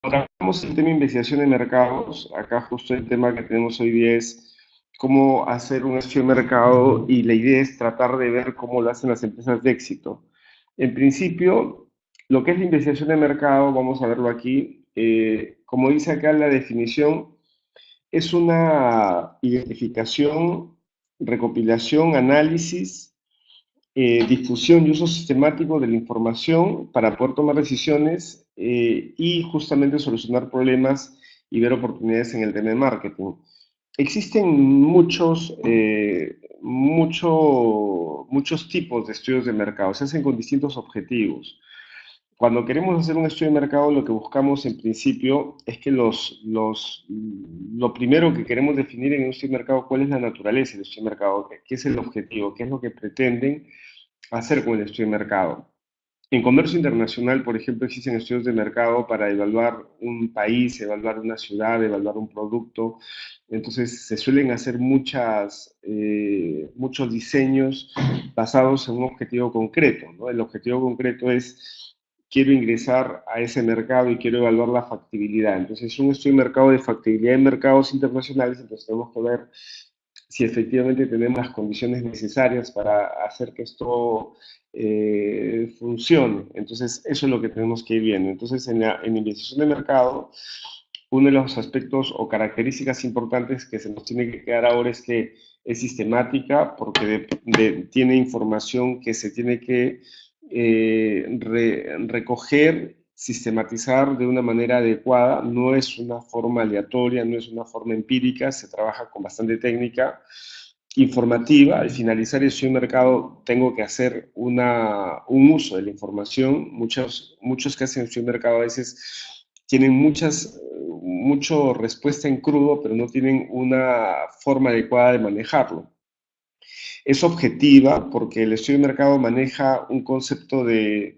Tratamos el tema de investigación de mercados. Acá justo el tema que tenemos hoy día es cómo hacer un estudio de mercado y la idea es tratar de ver cómo lo hacen las empresas de éxito. En principio, lo que es la investigación de mercado, vamos a verlo aquí, como dice acá la definición, es una identificación, recopilación, análisis, difusión y uso sistemático de la información para poder tomar decisiones y justamente solucionar problemas y ver oportunidades en el tema de marketing. Existen muchos tipos de estudios de mercado, se hacen con distintos objetivos. Cuando queremos hacer un estudio de mercado, lo que buscamos en principio es que lo primero que queremos definir en un estudio de mercado, cuál es la naturaleza del estudio de mercado, qué es el objetivo, qué es lo que pretenden hacer con el estudio de mercado. En comercio internacional, por ejemplo, existen estudios de mercado para evaluar un país, evaluar una ciudad, evaluar un producto. Entonces, se suelen hacer muchos diseños basados en un objetivo concreto, ¿no? El objetivo concreto es, quiero ingresar a ese mercado y quiero evaluar la factibilidad. Entonces, es un estudio de mercado de factibilidad en mercados internacionales, entonces tenemos que ver si efectivamente tenemos las condiciones necesarias para hacer que esto funcione. Entonces, eso es lo que tenemos que ir viendo. Entonces, en investigación de mercado, uno de los aspectos o características importantes que se nos tiene que quedar ahora es que es sistemática porque tiene información que se tiene que recoger, sistematizar de una manera adecuada. No es una forma aleatoria, no es una forma empírica, se trabaja con bastante técnica informativa. Al finalizar el estudio de mercado tengo que hacer un uso de la información. Muchos que hacen el estudio de mercado a veces tienen mucho respuesta en crudo, pero no tienen una forma adecuada de manejarlo. Es objetiva porque el estudio de mercado maneja un concepto de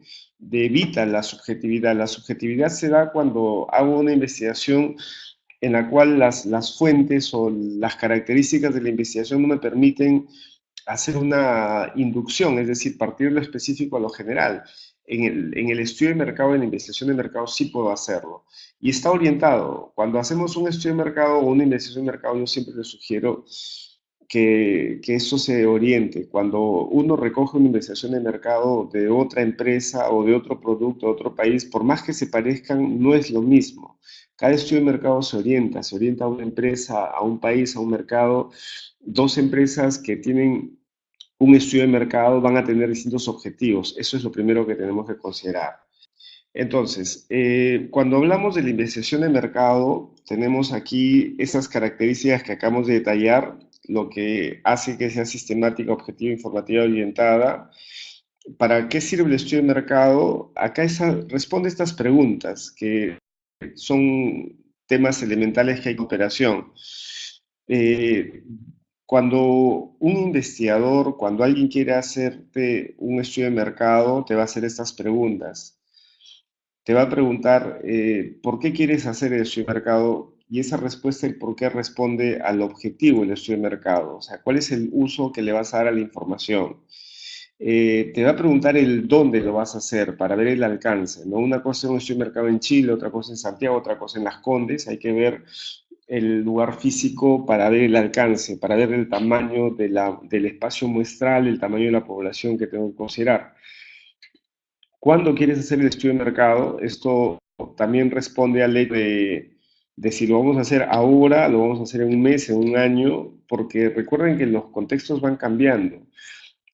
evita la subjetividad. La subjetividad se da cuando hago una investigación en la cual las fuentes o las características de la investigación no me permiten hacer una inducción, es decir, partir de lo específico a lo general. En el estudio de mercado, en la investigación de mercado, sí puedo hacerlo. Y está orientado. Cuando hacemos un estudio de mercado o una investigación de mercado, yo siempre les sugiero que eso se oriente. Cuando uno recoge una investigación de mercado de otra empresa o de otro producto, de otro país, por más que se parezcan, no es lo mismo. Cada estudio de mercado se orienta a una empresa, a un país, a un mercado. Dos empresas que tienen un estudio de mercado van a tener distintos objetivos. Eso es lo primero que tenemos que considerar. Entonces, cuando hablamos de la investigación de mercado, tenemos aquí esas características que acabamos de detallar, lo que hace que sea sistemática, objetiva, informativa, orientada. ¿Para qué sirve el estudio de mercado? Acá responde estas preguntas, que son temas elementales que hay en operación. Eh, Cuando un investigador, cuando alguien quiere hacerte un estudio de mercado, te va a hacer estas preguntas. Te va a preguntar por qué quieres hacer el estudio de mercado y esa respuesta, el por qué, responde al objetivo del estudio de mercado. O sea, cuál es el uso que le vas a dar a la información. Te va a preguntar el dónde lo vas a hacer para ver el alcance, ¿no? Una cosa es un estudio de mercado en Chile, otra cosa en Santiago, otra cosa en Las Condes. Hay que ver el lugar físico para ver el alcance, para ver el tamaño del espacio muestral, el tamaño de la población que tengo que considerar. ¿Cuándo quieres hacer el estudio de mercado? Esto también responde al hecho de si lo vamos a hacer ahora, lo vamos a hacer en un mes, en un año, porque recuerden que los contextos van cambiando.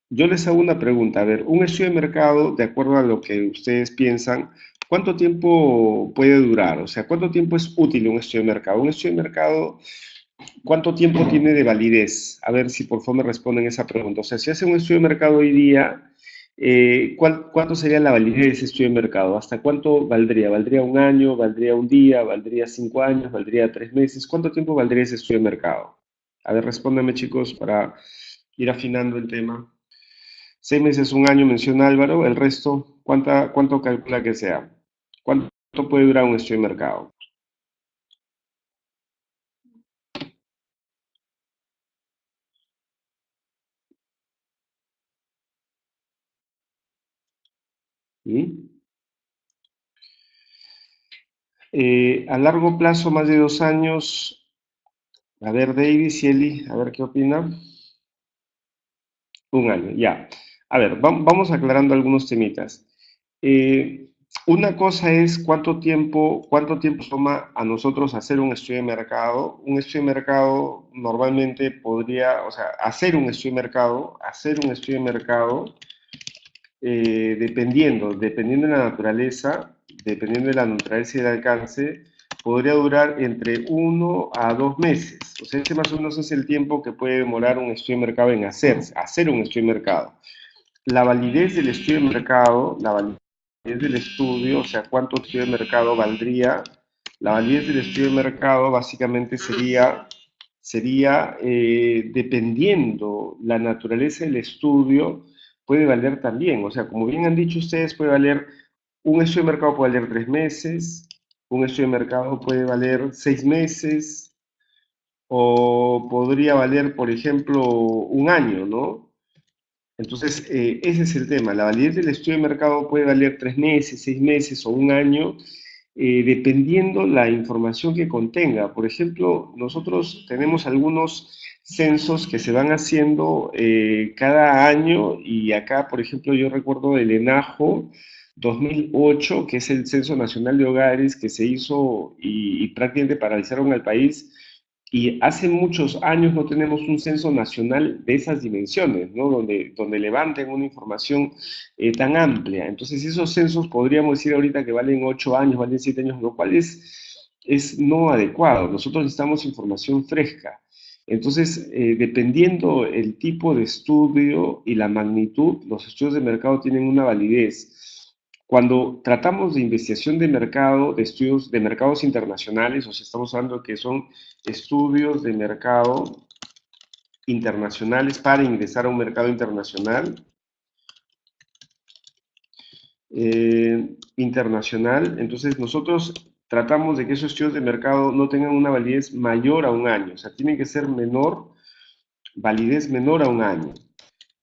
Yo les hago una pregunta, a ver, un estudio de mercado, de acuerdo a lo que ustedes piensan, ¿cuánto tiempo puede durar? O sea, ¿cuánto tiempo es útil un estudio de mercado? Un estudio de mercado, ¿cuánto tiempo tiene de validez? A ver si por favor me responden esa pregunta. O sea, si hace un estudio de mercado hoy día, ¿cuánto sería la validez de ese estudio de mercado? ¿Hasta cuánto valdría? ¿Valdría un año? ¿Valdría un día? ¿Valdría 5 años? ¿Valdría 3 meses? ¿Cuánto tiempo valdría ese estudio de mercado? A ver, respóndanme chicos para ir afinando el tema. 6 meses, un año, menciona Álvaro. El resto, ¿cuánto calcula que sea? ¿Cuánto puede durar un estudio de mercado? ¿Mm? A largo plazo, más de 2 años. A ver, Davis y Eli, a ver qué opina. Un año, ya. A ver, vamos aclarando algunos temitas. Eh, una cosa es cuánto tiempo toma a nosotros hacer un estudio de mercado. Un estudio de mercado normalmente podría, o sea, hacer un estudio de mercado, dependiendo de la naturaleza y el alcance, podría durar entre 1 a 2 meses. O sea, ese más o menos es el tiempo que puede demorar un estudio de mercado en hacer un estudio de mercado. La validez del estudio de mercado, la validez del estudio, o sea, cuánto estudio de mercado valdría, la validez del estudio de mercado básicamente sería dependiendo la naturaleza del estudio, puede valer también. O sea, como bien han dicho ustedes, un estudio de mercado puede valer 3 meses, un estudio de mercado puede valer 6 meses, o podría valer, por ejemplo, un año, ¿no? Entonces, ese es el tema. La validez del estudio de mercado puede valer 3 meses, 6 meses o un año, dependiendo la información que contenga. Por ejemplo, nosotros tenemos algunos censos que se van haciendo cada año y acá, por ejemplo, yo recuerdo el ENAJO 2008, que es el Censo Nacional de Hogares que se hizo y prácticamente paralizaron al país. Y hace muchos años no tenemos un censo nacional de esas dimensiones, ¿no? Donde levanten una información tan amplia. Entonces, esos censos podríamos decir ahorita que valen 8 años, valen 7 años, lo cual es no adecuado. Nosotros necesitamos información fresca. Entonces, dependiendo el tipo de estudio y la magnitud, los estudios de mercado tienen una validez. Cuando tratamos de investigación de mercado, de estudios de mercados internacionales, o sea, estamos hablando que son estudios de mercado internacionales para ingresar a un mercado internacional. Entonces nosotros tratamos de que esos estudios de mercado no tengan una validez mayor a un año, o sea, tienen que ser validez menor a un año.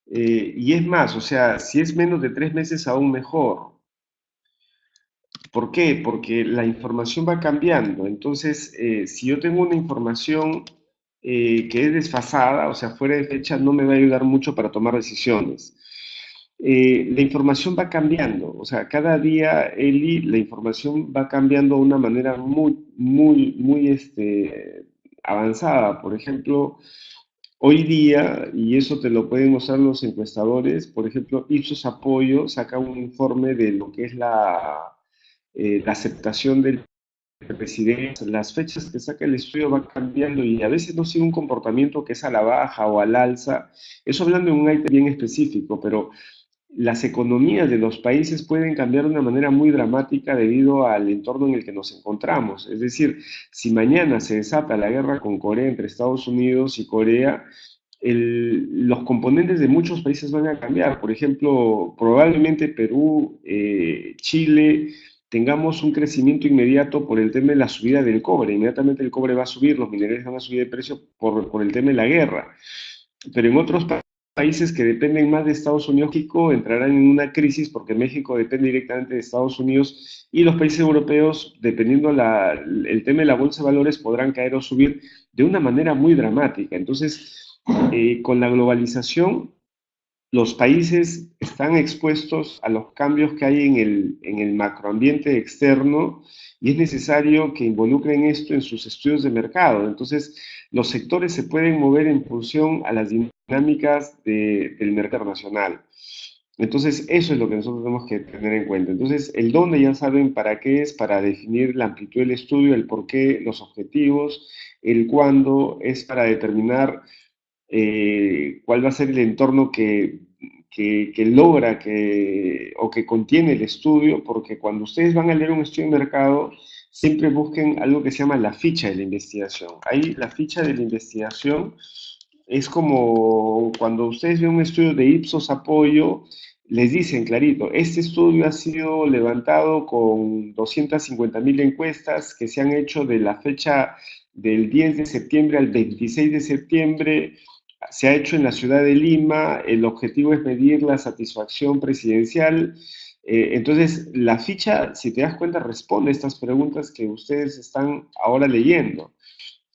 Y es más, o sea, si es menos de 3 meses, aún mejor. ¿Por qué? Porque la información va cambiando. Entonces, si yo tengo una información que es desfasada, o sea, fuera de fecha, no me va a ayudar mucho para tomar decisiones. La información va cambiando, o sea, cada día, Eli, la información va cambiando de una manera muy, muy, muy avanzada. Por ejemplo, hoy día, y eso te lo pueden usar los encuestadores, por ejemplo, Ipsos Apoyo saca un informe de lo que es la aceptación del presidente. Las fechas que saca el estudio van cambiando y a veces no sigue un comportamiento que es a la baja o al alza. Eso hablando en un ítem bien específico, pero las economías de los países pueden cambiar de una manera muy dramática debido al entorno en el que nos encontramos. Es decir, si mañana se desata la guerra con Corea entre Estados Unidos y Corea, los componentes de muchos países van a cambiar. Por ejemplo, probablemente Perú, Chile, tengamos un crecimiento inmediato por el tema de la subida del cobre. Inmediatamente el cobre va a subir, los minerales van a subir de precio por el tema de la guerra. Pero en otros países que dependen más de Estados Unidos, México entrarán en una crisis porque México depende directamente de Estados Unidos y los países europeos, dependiendo el tema de la bolsa de valores, podrán caer o subir de una manera muy dramática. Entonces, con la globalización, los países están expuestos a los cambios que hay en el macroambiente externo y es necesario que involucren esto en sus estudios de mercado. Entonces, los sectores se pueden mover en función a las dinámicas del mercado nacional. Entonces, eso es lo que nosotros tenemos que tener en cuenta. Entonces, el dónde ya saben para qué es, para definir la amplitud del estudio, el por qué, los objetivos, el cuándo es para determinar cuál va a ser el entorno que logra o que contiene el estudio, porque cuando ustedes van a leer un estudio de mercado, siempre busquen algo que se llama la ficha de la investigación. Ahí la ficha de la investigación es como cuando ustedes ven un estudio de Ipsos Apoyo, les dicen clarito, este estudio ha sido levantado con 250.000 encuestas que se han hecho de la fecha del 10 de septiembre al 26 de septiembre, se ha hecho en la ciudad de Lima, el objetivo es medir la satisfacción presidencial Entonces, la ficha, si te das cuenta, responde a estas preguntas que ustedes están ahora leyendo.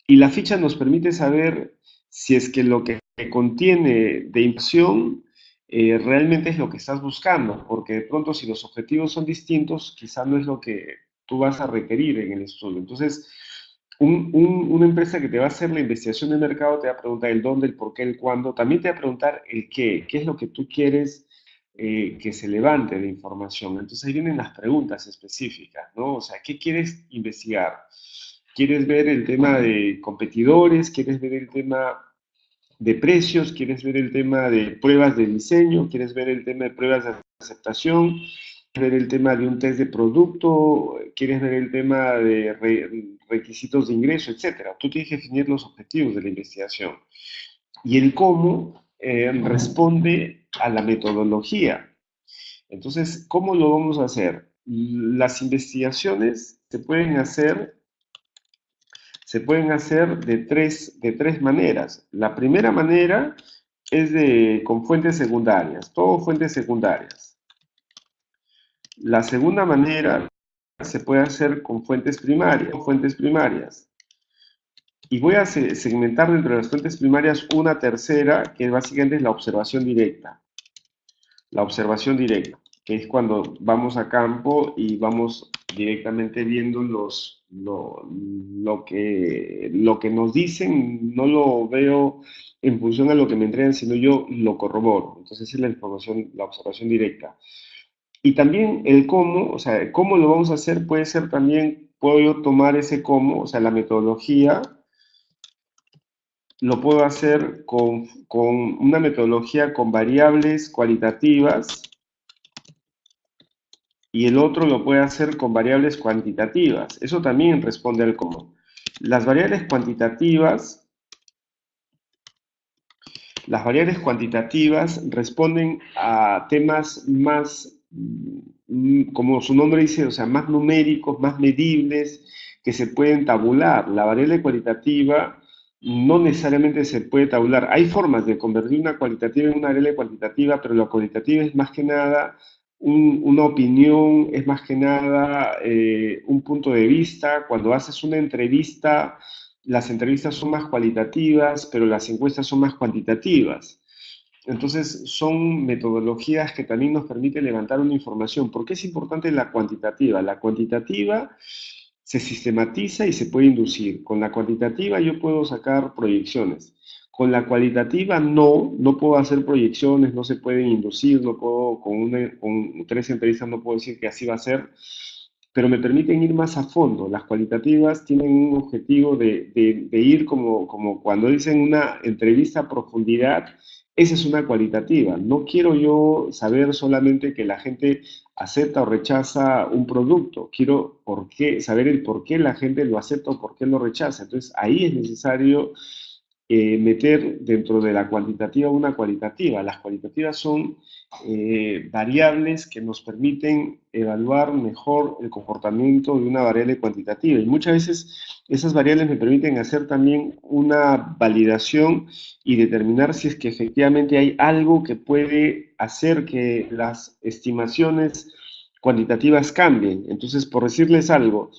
Y la ficha nos permite saber si es que lo que contiene de inversión realmente es lo que estás buscando, porque de pronto si los objetivos son distintos, quizá no es lo que tú vas a requerir en el estudio. Entonces, una empresa que te va a hacer la investigación de mercado te va a preguntar el dónde, el por qué, el cuándo, también te va a preguntar el qué es lo que tú quieres que se levante de información. Entonces ahí vienen las preguntas específicas, ¿no? O sea, ¿qué quieres investigar? ¿Quieres ver el tema de competidores? ¿Quieres ver el tema de precios? ¿Quieres ver el tema de pruebas de diseño? ¿Quieres ver el tema de pruebas de aceptación? ¿Quieres ver el tema de un test de producto? ¿Quieres ver el tema de requisitos de ingreso, etcétera? Tú tienes que definir los objetivos de la investigación. Y el cómo responde a la metodología. Entonces, ¿cómo lo vamos a hacer? Las investigaciones se pueden hacer de tres maneras. La primera manera es con fuentes secundarias, todo fuentes secundarias. La segunda manera se puede hacer con fuentes primarias. Y voy a segmentar dentro de las fuentes primarias una tercera, que básicamente es la observación directa. La observación directa, que es cuando vamos a campo y vamos directamente viendo lo que nos dicen, no lo veo en función a lo que me entregan, sino yo lo corroboro. Entonces esa es la información, la observación directa. Y también el cómo, o sea, cómo lo vamos a hacer puede ser también, puedo yo tomar ese cómo, o sea, la metodología, lo puedo hacer con una metodología con variables cualitativas y el otro lo puede hacer con variables cuantitativas. Eso también responde al cómo. Las variables cuantitativas, las variables cuantitativas responden a temas más, como su nombre dice, o sea, más numéricos, más medibles, que se pueden tabular. La variable cualitativa no necesariamente se puede tabular. Hay formas de convertir una cualitativa en una variable cuantitativa, pero la cualitativa es más que nada una opinión, es más que nada un punto de vista. Cuando haces una entrevista, las entrevistas son más cualitativas, pero las encuestas son más cuantitativas. Entonces, son metodologías que también nos permiten levantar una información. ¿Por qué es importante la cuantitativa? La cuantitativa se sistematiza y se puede inducir. Con la cuantitativa yo puedo sacar proyecciones. Con la cualitativa no puedo hacer proyecciones, no se pueden inducir, no puedo, con tres entrevistas no puedo decir que así va a ser, pero me permiten ir más a fondo. Las cualitativas tienen un objetivo de ir como cuando dicen una entrevista a profundidad, esa es una cualitativa. No quiero yo saber solamente que la gente acepta o rechaza un producto, quiero saber el por qué la gente lo acepta o por qué lo rechaza. Entonces ahí es necesario meter dentro de la cuantitativa una cualitativa. Las cualitativas son variables que nos permiten evaluar mejor el comportamiento de una variable cuantitativa. Y muchas veces esas variables me permiten hacer también una validación y determinar si es que efectivamente hay algo que puede hacer que las estimaciones cuantitativas cambien. Entonces, por decirles algo,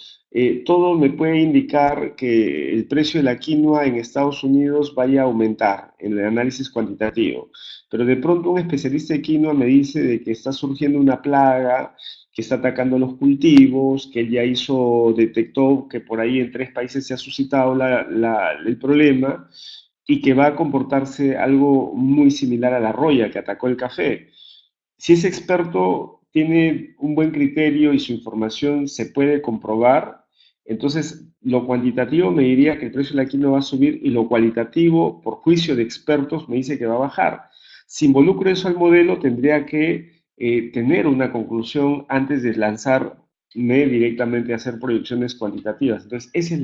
todo me puede indicar que el precio de la quinoa en Estados Unidos vaya a aumentar en el análisis cuantitativo. Pero de pronto un especialista de quinoa me dice de que está surgiendo una plaga que está atacando los cultivos, que él ya detectó que por ahí en 3 países se ha suscitado el problema y que va a comportarse algo muy similar a la roya que atacó el café. Si ese experto tiene un buen criterio y su información se puede comprobar, entonces lo cuantitativo me diría que el precio de la quinoa va a subir y lo cualitativo, por juicio de expertos, me dice que va a bajar. Si involucro eso al modelo, tendría que tener una conclusión antes de lanzarme directamente a hacer proyecciones cuantitativas. Entonces, esa es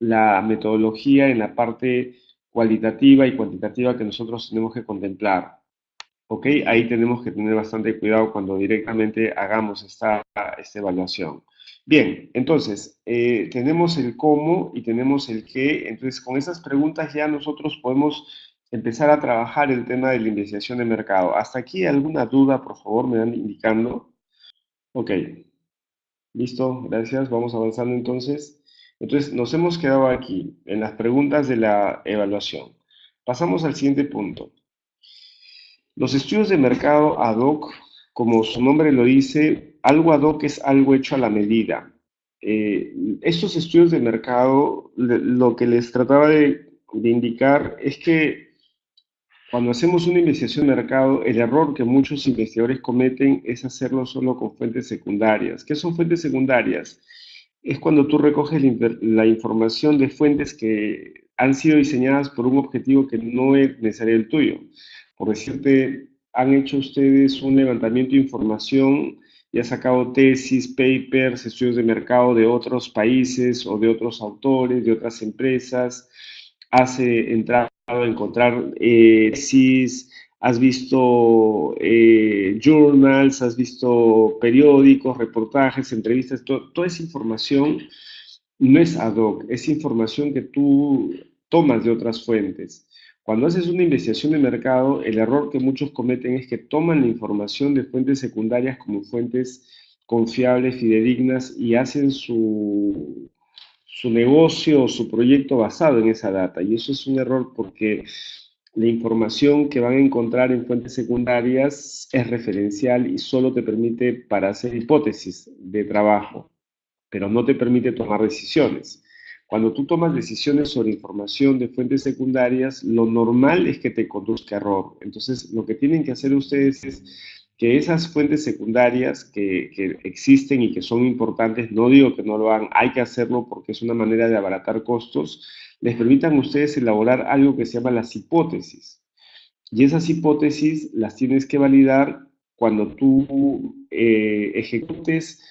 la metodología en la parte cualitativa y cuantitativa que nosotros tenemos que contemplar. ¿Ok? Ahí tenemos que tener bastante cuidado cuando directamente hagamos esta evaluación. Bien, entonces, tenemos el cómo y tenemos el qué. Entonces, con esas preguntas ya nosotros podemos empezar a trabajar el tema de la investigación de mercado. ¿Hasta aquí alguna duda, por favor, me van indicando? Ok, listo, gracias. Vamos avanzando entonces. Entonces, nos hemos quedado aquí en las preguntas de la evaluación. Pasamos al siguiente punto. Los estudios de mercado ad hoc, como su nombre lo dice, algo ad hoc es algo hecho a la medida. Estos estudios de mercado, lo que les trataba de indicar es que cuando hacemos una investigación de mercado, el error que muchos investigadores cometen es hacerlo solo con fuentes secundarias. ¿Qué son fuentes secundarias? Es cuando tú recoges la información de fuentes que han sido diseñadas por un objetivo que no es necesario el tuyo. Por decirte, han hecho ustedes un levantamiento de información y han sacado tesis, papers, estudios de mercado de otros países o de otros autores, de otras empresas. Has entrado a encontrar tesis, has visto journals, has visto periódicos, reportajes, entrevistas, toda esa información no es ad hoc, es información que tú tomas de otras fuentes. Cuando haces una investigación de mercado, el error que muchos cometen es que toman la información de fuentes secundarias como fuentes confiables, fidedignas y hacen su negocio o su proyecto basado en esa data. Y eso es un error porque la información que van a encontrar en fuentes secundarias es referencial y solo te permite para hacer hipótesis de trabajo, pero no te permite tomar decisiones. Cuando tú tomas decisiones sobre información de fuentes secundarias, lo normal es que te conduzca a error. Entonces, lo que tienen que hacer ustedes es que esas fuentes secundarias que existen y que son importantes, no digo que no lo hagan, hay que hacerlo porque es una manera de abaratar costos, les permitan a ustedes elaborar algo que se llama las hipótesis. Y esas hipótesis las tienes que validar cuando tú ejecutes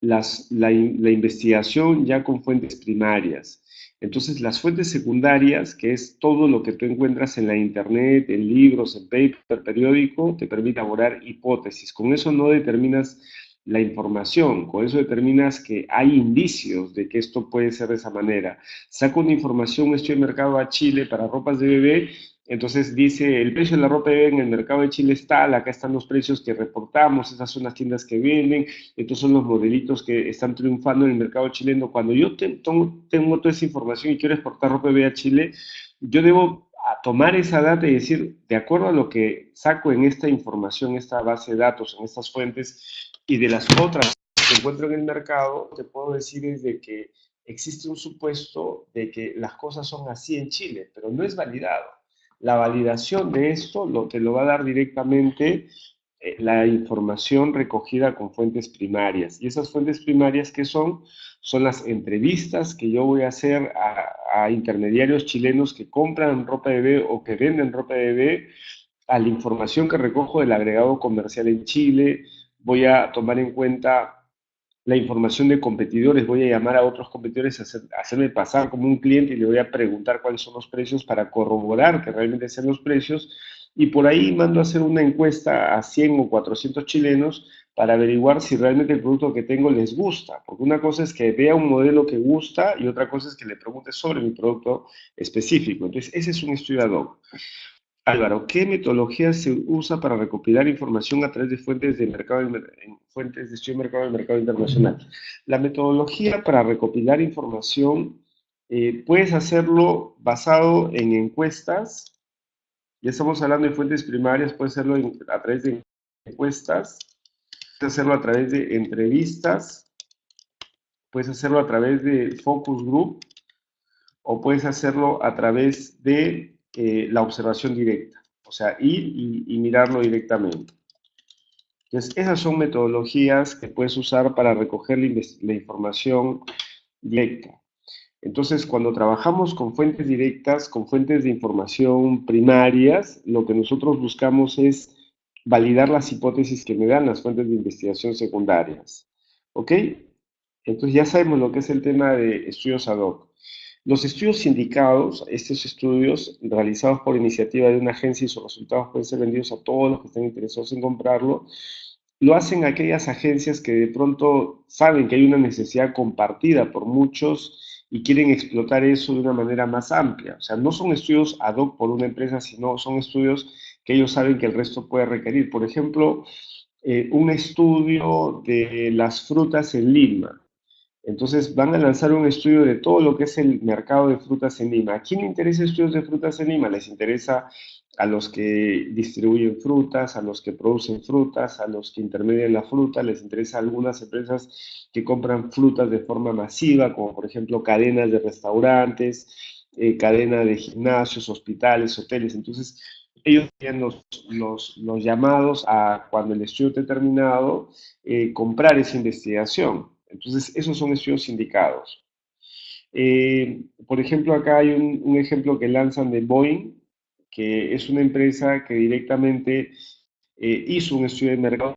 la investigación ya con fuentes primarias. Entonces, las fuentes secundarias, que es todo lo que tú encuentras en la internet, en libros, en paper, periódico, te permite elaborar hipótesis. Con eso no determinas la información, con eso determinas que hay indicios de que esto puede ser de esa manera. Saco una información, estoy en mercado a Chile para ropas de bebé, entonces dice, el precio de la ropa de bebé en el mercado de Chile es tal, acá están los precios que reportamos, esas son las tiendas que venden, estos son los modelitos que están triunfando en el mercado chileno. Cuando yo tengo toda esa información y quiero exportar ropa bebé a Chile, yo debo tomar esa data y decir, de acuerdo a lo que saco en esta información, esta base de datos, en estas fuentes y de las otras que encuentro en el mercado, te puedo decir es de que existe un supuesto de que las cosas son así en Chile, pero no es validado. La validación de esto te lo va a dar directamente la información recogida con fuentes primarias. Y esas fuentes primarias, ¿qué son? Son las entrevistas que yo voy a hacer a intermediarios chilenos que compran ropa de bebé o que venden ropa de bebé, a la información que recojo del agregado comercial en Chile. Voy a tomar en cuenta la información de competidores, voy a llamar a otros competidores a hacerme pasar como un cliente y le voy a preguntar cuáles son los precios para corroborar que realmente sean los precios. Y por ahí mando a hacer una encuesta a 100 o 400 chilenos para averiguar si realmente el producto que tengo les gusta. Porque una cosa es que vea un modelo que gusta y otra cosa es que le pregunte sobre mi producto específico. Entonces, ese es un estudio ad hoc. Álvaro, ¿qué metodología se usa para recopilar información a través de fuentes de mercado, fuentes de estudio de mercado del mercado internacional? La metodología para recopilar información puedes hacerlo basado en encuestas. Ya estamos hablando de fuentes primarias, puedes hacerlo a través de encuestas, puedes hacerlo a través de entrevistas, puedes hacerlo a través de focus group o puedes hacerlo a través de la observación directa, o sea, ir y mirarlo directamente. Entonces, esas son metodologías que puedes usar para recoger la información directa. Entonces, cuando trabajamos con fuentes directas, con fuentes de información primarias, lo que nosotros buscamos es validar las hipótesis que me dan las fuentes de investigación secundarias. ¿Ok? Entonces ya sabemos lo que es el tema de estudios ad hoc. Los estudios sindicados, estos estudios realizados por iniciativa de una agencia y sus resultados pueden ser vendidos a todos los que estén interesados en comprarlo, lo hacen aquellas agencias que de pronto saben que hay una necesidad compartida por muchos y quieren explotar eso de una manera más amplia. O sea, no son estudios ad hoc por una empresa, sino son estudios que ellos saben que el resto puede requerir. Por ejemplo, un estudio de las frutas en Lima. Entonces van a lanzar un estudio de todo lo que es el mercado de frutas en Lima. ¿A quién le interesa estudios de frutas en Lima? Les interesa a los que distribuyen frutas, a los que producen frutas, a los que intermedian la fruta, les interesa a algunas empresas que compran frutas de forma masiva, como por ejemplo cadenas de restaurantes, cadenas de gimnasios, hospitales, hoteles. Entonces, ellos tienen los llamados a, cuando el estudio esté terminado, comprar esa investigación. Entonces, esos son estudios indicados. Por ejemplo, acá hay un ejemplo que lanzan de Boeing, que es una empresa que directamente hizo un estudio de mercado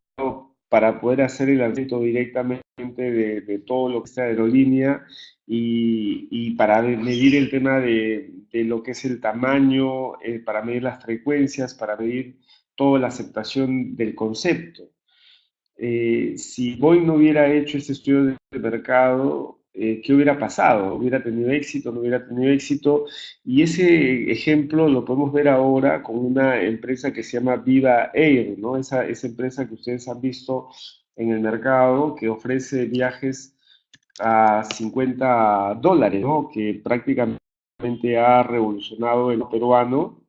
para poder hacer el lanzamiento directamente de todo lo que es la aerolínea y para medir el tema de lo que es el tamaño, para medir las frecuencias, para medir toda la aceptación del concepto. Si Boeing no hubiera hecho este estudio de mercado, ¿qué hubiera pasado? ¿Hubiera tenido éxito? ¿No hubiera tenido éxito? Y ese ejemplo lo podemos ver ahora con una empresa que se llama Viva Air, ¿no? Esa empresa que ustedes han visto en el mercado que ofrece viajes a $50, ¿no? Que prácticamente ha revolucionado el peruano.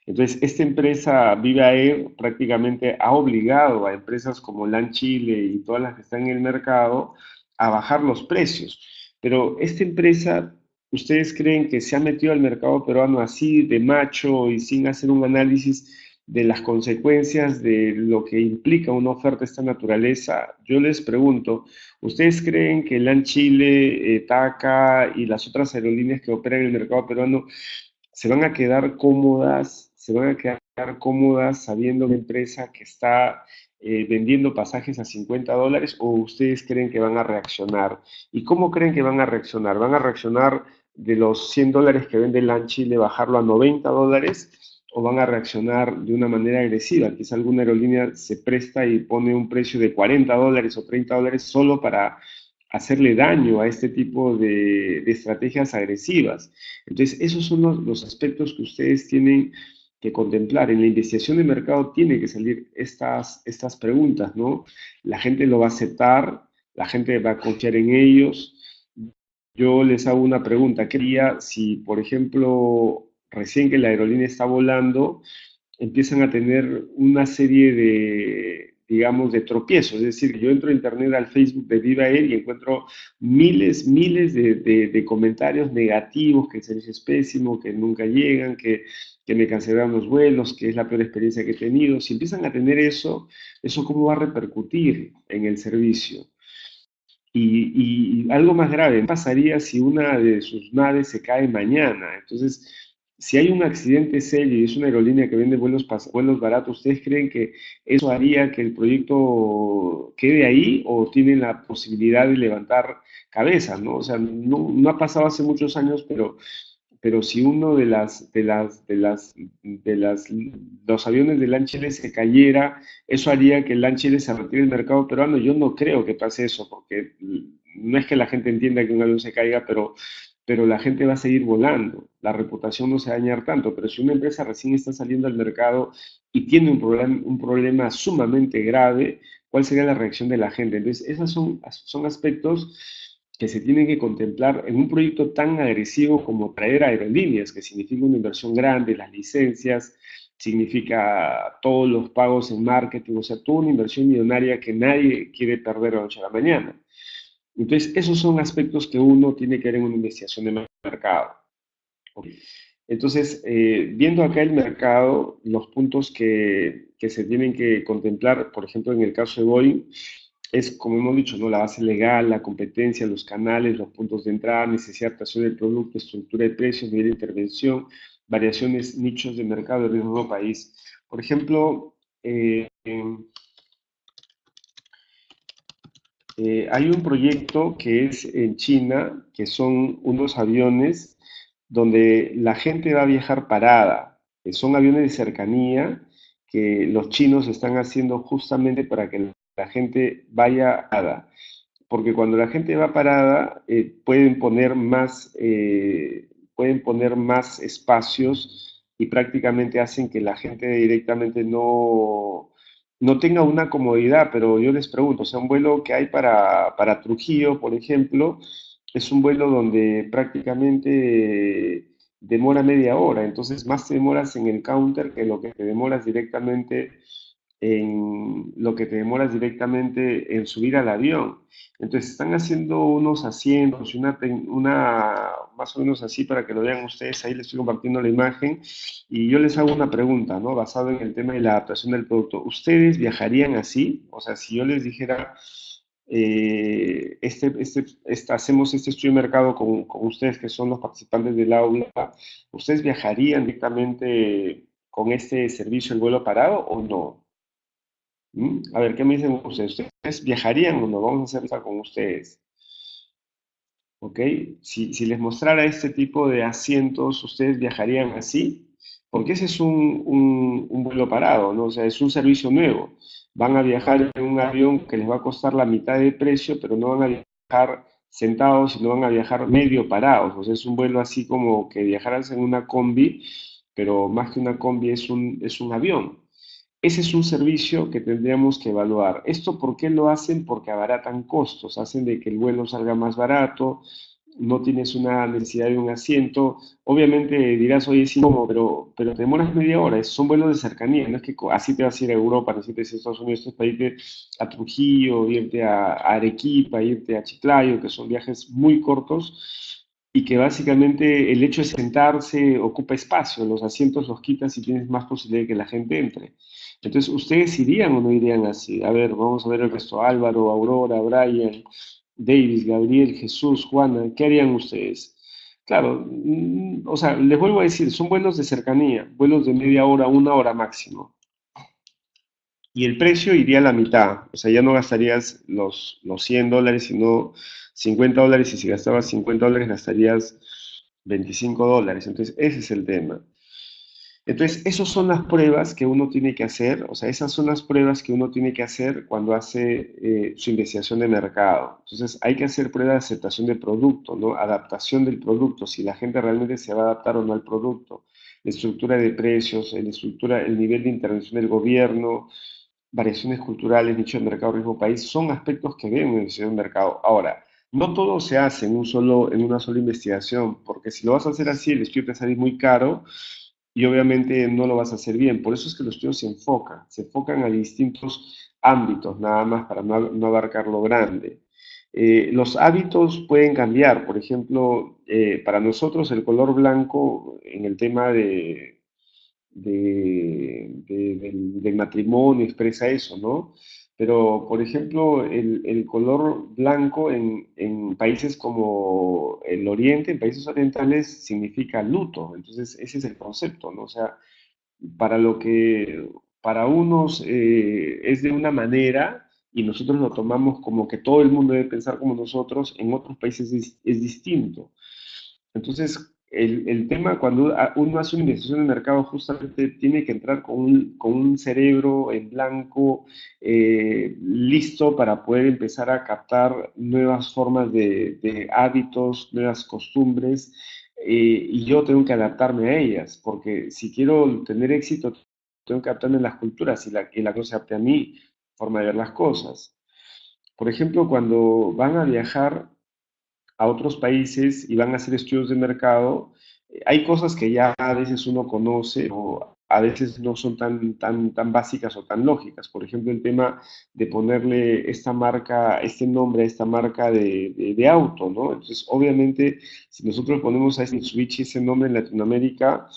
Entonces, esta empresa Viva Air prácticamente ha obligado a empresas como LAN Chile y todas las que están en el mercado a bajar los precios. Pero esta empresa, ¿ustedes creen que se ha metido al mercado peruano así de macho y sin hacer un análisis de las consecuencias de lo que implica una oferta de esta naturaleza? Yo les pregunto, ¿ustedes creen que LAN Chile, TACA y las otras aerolíneas que operan en el mercado peruano se van a quedar cómodas, se van a quedar cómodas sabiendo una empresa que está vendiendo pasajes a $50 o ustedes creen que van a reaccionar? ¿Y cómo creen que van a reaccionar? ¿Van a reaccionar de los $100 que vende LAN Chile, bajarlo a $90? ¿O van a reaccionar de una manera agresiva? Quizá alguna aerolínea se presta y pone un precio de $40 o $30 solo para hacerle daño a este tipo de estrategias agresivas. Entonces, esos son los aspectos que ustedes tienen que contemplar. En la investigación de mercado tienen que salir estas preguntas, ¿no? La gente lo va a aceptar, la gente va a confiar en ellos. Yo les hago una pregunta. ¿Qué haría si, por ejemplo, recién que la aerolínea está volando, empiezan a tener una serie de, digamos, de tropiezos? Es decir, yo entro a internet al Facebook de Viva Air y encuentro miles de comentarios negativos, que el servicio es pésimo, que nunca llegan, que me cancelaron los vuelos, que es la peor experiencia que he tenido. Si empiezan a tener eso, ¿eso cómo va a repercutir en el servicio? Y algo más grave, ¿qué pasaría si una de sus naves se cae mañana? Entonces, si hay un accidente serio y es una aerolínea que vende vuelos baratos, ¿ustedes creen que eso haría que el proyecto quede ahí o tienen la posibilidad de levantar cabeza, ¿no? O sea, no ha pasado hace muchos años, pero si uno los aviones de LAN se cayera, eso haría que el LAN se retire del mercado peruano. Yo no creo que pase eso, porque no es que la gente entienda que un avión se caiga, pero la gente va a seguir volando. La reputación no se va a dañar tanto, pero si una empresa recién está saliendo al mercado y tiene un problema sumamente grave, ¿cuál sería la reacción de la gente? Entonces, esos son aspectos que se tienen que contemplar en un proyecto tan agresivo como traer aerolíneas, que significa una inversión grande, las licencias, significa todos los pagos en marketing, o sea, toda una inversión millonaria que nadie quiere perder de la noche a la mañana. Entonces, esos son aspectos que uno tiene que ver en una investigación de mercado. ¿Ok? Entonces, viendo acá el mercado, los puntos que se tienen que contemplar, por ejemplo, en el caso de Boeing, es, como hemos dicho, ¿no? La base legal, la competencia, los canales, los puntos de entrada, necesidad de adaptación del producto, estructura de precios, nivel de intervención, variaciones, nichos de mercado de riesgo de país. Por ejemplo, hay un proyecto que es en China, que son unos aviones donde la gente va a viajar parada. Son aviones de cercanía que los chinos están haciendo justamente para que la gente vaya parada. Porque cuando la gente va parada, pueden poner más espacios y prácticamente hacen que la gente directamente no tenga una comodidad, pero yo les pregunto, o sea, un vuelo que hay para Trujillo, por ejemplo, es un vuelo donde prácticamente demora media hora, entonces más te demoras en el counter que lo que te demoras directamente en subir al avión. Entonces están haciendo unos asientos y una más o menos así para que lo vean ustedes, ahí les estoy compartiendo la imagen y yo les hago una pregunta, ¿no? Basado en el tema de la adaptación del producto. ¿Ustedes viajarían así? O sea, si yo les dijera, hacemos este estudio de mercado con ustedes que son los participantes del aula, ¿ustedes viajarían directamente con este servicio el vuelo parado o no? ¿Mm? A ver, ¿qué me dicen ustedes? ¿Ustedes viajarían o no? Vamos a hacer esta con ustedes. ¿Ok? Si les mostrara este tipo de asientos, ¿ustedes viajarían así? Porque ese es un vuelo parado, ¿no? O sea, es un servicio nuevo. Van a viajar en un avión que les va a costar la mitad de precio, pero no van a viajar sentados, sino van a viajar medio parados. O sea, es un vuelo así como que viajaras en una combi, pero más que una combi es un avión. Ese es un servicio que tendríamos que evaluar. ¿Esto por qué lo hacen? Porque abaratan costos, hacen de que el vuelo salga más barato, no tienes una necesidad de un asiento. Obviamente dirás, oye, sí, no, pero te demoras media hora, son vuelos de cercanía, no es que así te vas a ir a Europa, no es que te vas a Estados Unidos, esto es para irte a Trujillo, irte a Arequipa, irte a Chiclayo, que son viajes muy cortos y que básicamente el hecho de sentarse ocupa espacio, los asientos los quitas y tienes más posibilidad de que la gente entre. Entonces, ¿ustedes irían o no irían así? A ver, vamos a ver el resto. Álvaro, Aurora, Brian, Davis, Gabriel, Jesús, Juana, ¿qué harían ustedes? Claro, o sea, les vuelvo a decir, son vuelos de cercanía, vuelos de media hora, una hora máximo. Y el precio iría a la mitad, o sea, ya no gastarías los $100, sino $50, y si gastabas $50 gastarías $25. Entonces, ese es el tema. Entonces, esas son las pruebas que uno tiene que hacer, o sea, esas son las pruebas que uno tiene que hacer cuando hace su investigación de mercado. Entonces, hay que hacer pruebas de aceptación del producto, ¿no? Adaptación del producto, si la gente realmente se va a adaptar o no al producto, la estructura de precios, la estructura, el nivel de intervención del gobierno, variaciones culturales, nicho de mercado, riesgo país, son aspectos que ven en la investigación de mercado. Ahora, no todo se hace en una sola investigación, porque si lo vas a hacer así, el estudio te sale muy caro y obviamente no lo vas a hacer bien. Por eso es que los estudios se enfocan a distintos ámbitos, nada más para no abarcar lo grande. Los hábitos pueden cambiar, por ejemplo, para nosotros el color blanco en el tema del matrimonio expresa eso, ¿no? Pero, por ejemplo, el color blanco en países como el Oriente, en países orientales, significa luto. Entonces, ese es el concepto, ¿no? O sea, para lo que para unos es de una manera y nosotros lo tomamos como que todo el mundo debe pensar como nosotros, en otros países es distinto. Entonces, el tema cuando uno hace una investigación de mercado justamente tiene que entrar con un cerebro en blanco, listo para poder empezar a captar nuevas formas de hábitos, nuevas costumbres, y yo tengo que adaptarme a ellas, porque si quiero tener éxito, tengo que adaptarme a las culturas y la cosa se adapte a mi forma de ver las cosas. Por ejemplo, cuando van a viajar a otros países y van a hacer estudios de mercado, hay cosas que ya a veces uno conoce o a veces no son tan básicas o tan lógicas. Por ejemplo, el tema de ponerle esta marca, este nombre a esta marca de auto, ¿no? Entonces, obviamente, si nosotros ponemos a este Mitsubishi ese nombre en Latinoamérica,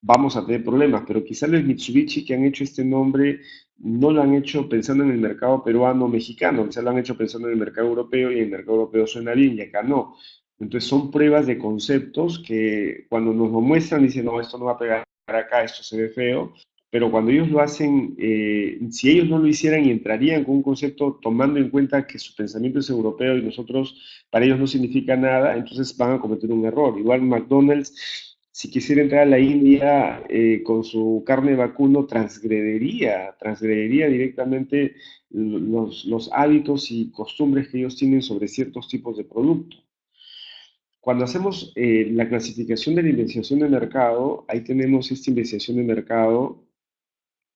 vamos a tener problemas, pero quizás los Mitsubishi que han hecho este nombre no lo han hecho pensando en el mercado peruano o mexicano, quizás lo han hecho pensando en el mercado europeo y en el mercado europeo suena bien y acá no. Entonces son pruebas de conceptos que cuando nos lo muestran dicen, no, esto no va a pegar acá, esto se ve feo, pero cuando ellos lo hacen, si ellos no lo hicieran y entrarían con un concepto tomando en cuenta que su pensamiento es europeo y nosotros, para ellos no significa nada, entonces van a cometer un error. Igual McDonald's, si quisiera entrar a la India con su carne de vacuno, transgrediría directamente los hábitos y costumbres que ellos tienen sobre ciertos tipos de productos. Cuando hacemos la clasificación de la investigación de mercado, ahí tenemos esta investigación de mercado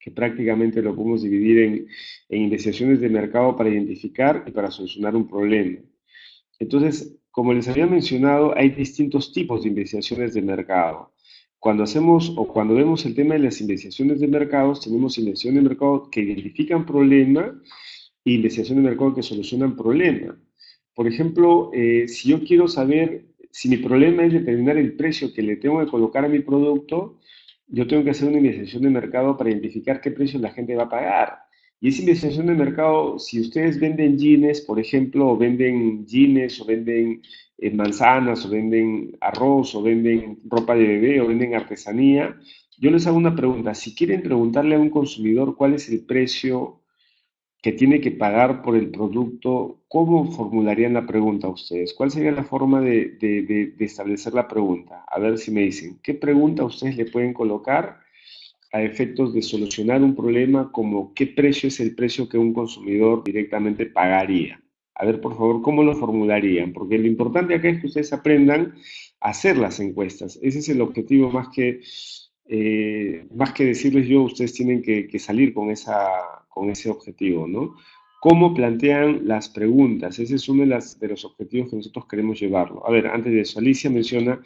que prácticamente lo podemos dividir en investigaciones de mercado para identificar y para solucionar un problema. Entonces, como les había mencionado, hay distintos tipos de investigaciones de mercado. Cuando hacemos o cuando vemos el tema de las investigaciones de mercados, tenemos investigaciones de mercado que identifican problema e investigación de mercado que solucionan problema. Por ejemplo, si yo quiero saber si mi problema es determinar el precio que le tengo que colocar a mi producto, yo tengo que hacer una investigación de mercado para identificar qué precio la gente va a pagar. Y esa investigación de mercado, si ustedes venden jeans, por ejemplo, o venden jeans, o venden manzanas, o venden arroz, o venden ropa de bebé, o venden artesanía, yo les hago una pregunta. Si quieren preguntarle a un consumidor cuál es el precio que tiene que pagar por el producto, ¿cómo formularían la pregunta ustedes? ¿Cuál sería la forma de establecer la pregunta? A ver si me dicen, ¿qué pregunta ustedes le pueden colocar a efectos de solucionar un problema como qué precio es el precio que un consumidor directamente pagaría? A ver, por favor, ¿cómo lo formularían? Porque lo importante acá es que ustedes aprendan a hacer las encuestas. Ese es el objetivo más que decirles yo, ustedes tienen que salir con ese objetivo, ¿no? ¿Cómo plantean las preguntas? Ese es uno de los objetivos que nosotros queremos llevarlo. A ver, antes de eso, Alicia menciona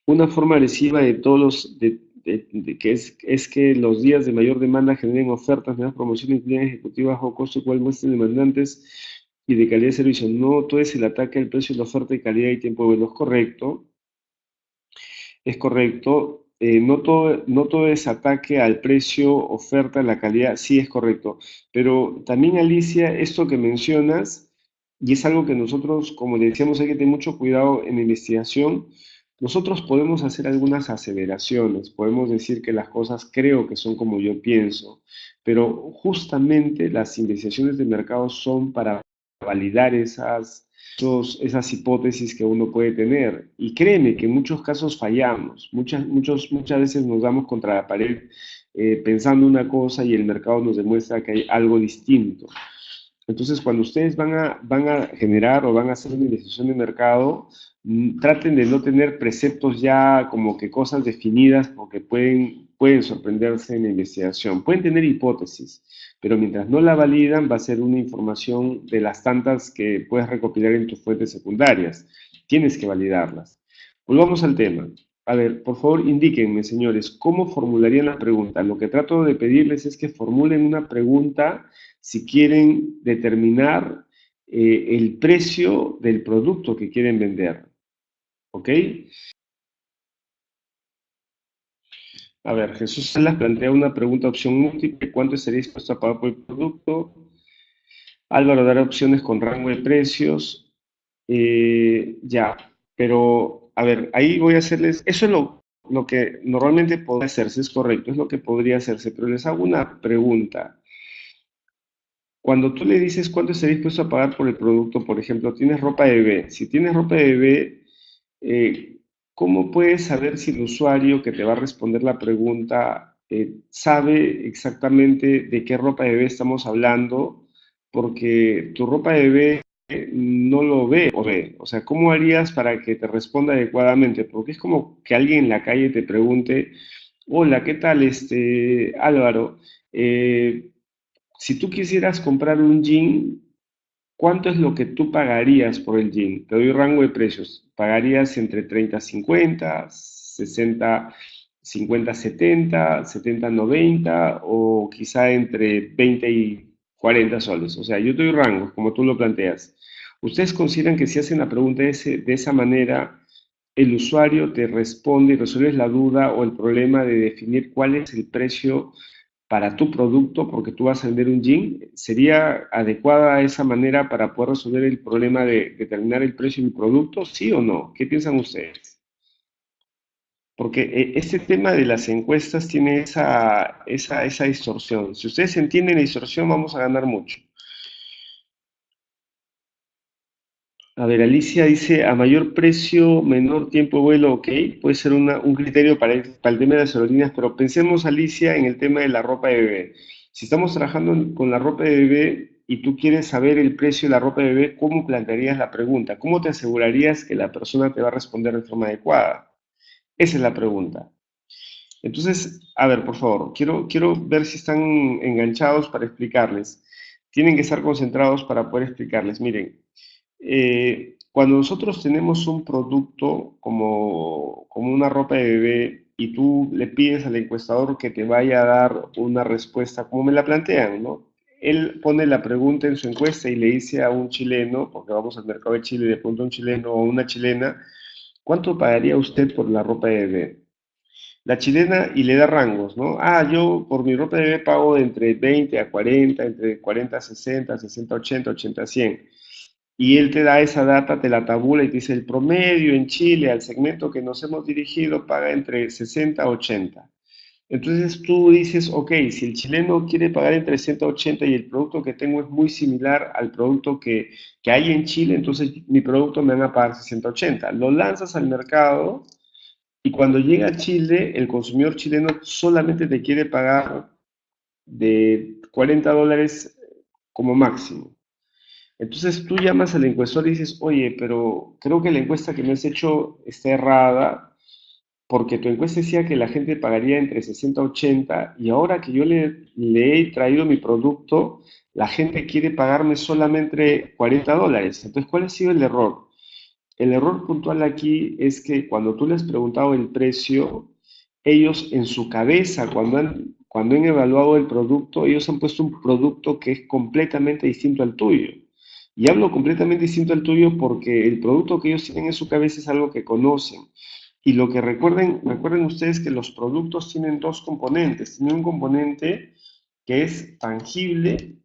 una forma agresiva de todos los, que es que los días de mayor demanda generen ofertas, nuevas promociones, planes ejecutivos bajo costo, cual muestren demandantes y de calidad de servicio. No todo es el ataque al precio, la oferta y calidad y tiempo de vuelo. Es correcto, es correcto. No todo es ataque al precio, oferta, la calidad, sí es correcto. Pero también, Alicia, esto que mencionas, y es algo que nosotros, como le decíamos, hay que tener mucho cuidado en la investigación. Nosotros podemos hacer algunas aseveraciones, podemos decir que las cosas creo que son como yo pienso, pero justamente las investigaciones de mercado son para validar esas hipótesis que uno puede tener. Y créeme que en muchos casos fallamos, muchas veces nos damos contra la pared pensando una cosa y el mercado nos demuestra que hay algo distinto. Entonces, cuando ustedes van a generar o van a hacer una investigación de mercado, traten de no tener preceptos ya como que cosas definidas porque pueden sorprenderse en la investigación. Pueden tener hipótesis, pero mientras no la validan va a ser una información de las tantas que puedes recopilar en tus fuentes secundarias. Tienes que validarlas. Volvamos al tema. A ver, por favor, indíquenme, señores, ¿cómo formularían la pregunta? Lo que trato de pedirles es que formulen una pregunta si quieren determinar el precio del producto que quieren vender. ¿Ok? A ver, Jesús Salas plantea una pregunta opción múltiple. ¿Cuánto estaría dispuesto a pagar por el producto? Álvaro dará opciones con rango de precios. Ya, pero a ver, ahí voy a hacerles, eso es lo que normalmente podría hacerse, es correcto, es lo que podría hacerse, pero les hago una pregunta. Cuando tú le dices cuánto estaría dispuesto a pagar por el producto, por ejemplo, tienes ropa de bebé. Si tienes ropa de bebé, eh, ¿cómo puedes saber si el usuario que te va a responder la pregunta sabe exactamente de qué ropa de bebé estamos hablando? Porque tu ropa de bebé no lo ve o ve. O sea, ¿cómo harías para que te responda adecuadamente? Porque es como que alguien en la calle te pregunte, hola, ¿qué tal, Álvaro? Si tú quisieras comprar un jean, ¿cuánto es lo que tú pagarías por el jean? Te doy rango de precios. ¿Pagarías entre 30 50, 60 50 70, 70 90 o quizá entre 20 y 40 soles? O sea, yo te doy rangos, como tú lo planteas. ¿Ustedes consideran que si hacen la pregunta de esa manera, el usuario te responde y resuelves la duda o el problema de definir cuál es el precio para tu producto, porque tú vas a vender un jean? ¿Sería adecuada esa manera para poder resolver el problema de determinar el precio del producto? ¿Sí o no? ¿Qué piensan ustedes? Porque este tema de las encuestas tiene esa distorsión. Si ustedes entienden la distorsión, vamos a ganar mucho. A ver, Alicia dice, a mayor precio, menor tiempo de vuelo, ok, puede ser un criterio para el tema de las aerolíneas, pero pensemos, Alicia, en el tema de la ropa de bebé. Si estamos trabajando con la ropa de bebé y tú quieres saber el precio de la ropa de bebé, ¿cómo plantearías la pregunta? ¿Cómo te asegurarías que la persona te va a responder de forma adecuada? Esa es la pregunta. Entonces, a ver, por favor, quiero ver si están enganchados para explicarles. Tienen que estar concentrados para poder explicarles. Miren, cuando nosotros tenemos un producto como una ropa de bebé y tú le pides al encuestador que te vaya a dar una respuesta como me la plantean, ¿no? Él pone la pregunta en su encuesta y le dice a un chileno, porque vamos al mercado de Chile y le pregunta a un chileno o una chilena, ¿cuánto pagaría usted por la ropa de bebé? La chilena y le da rangos, ¿no? Ah, yo por mi ropa de bebé pago de entre 20 a 40, entre 40 a 60, 60 a 80, 80 a 100. Y él te da esa data, te la tabula y te dice el promedio en Chile al segmento que nos hemos dirigido paga entre 60 a 80. Entonces tú dices, ok, si el chileno quiere pagar entre 60 a 80 y el producto que tengo es muy similar al producto que hay en Chile, entonces mi producto me van a pagar 60 a 80. Lo lanzas al mercado y cuando llega a Chile, el consumidor chileno solamente te quiere pagar de $40 como máximo. Entonces tú llamas al encuestador y dices, oye, pero creo que la encuesta que me has hecho está errada, porque tu encuesta decía que la gente pagaría entre 60 a 80 y ahora que yo le he traído mi producto, la gente quiere pagarme solamente $40. Entonces, ¿cuál ha sido el error? El error puntual aquí es que cuando tú les has preguntado el precio, ellos en su cabeza, cuando han evaluado el producto, ellos han puesto un producto que es completamente distinto al tuyo. Y hablo completamente distinto al tuyo porque el producto que ellos tienen en su cabeza es algo que conocen. Y lo que recuerden ustedes que los productos tienen dos componentes. Tienen un componente que es tangible,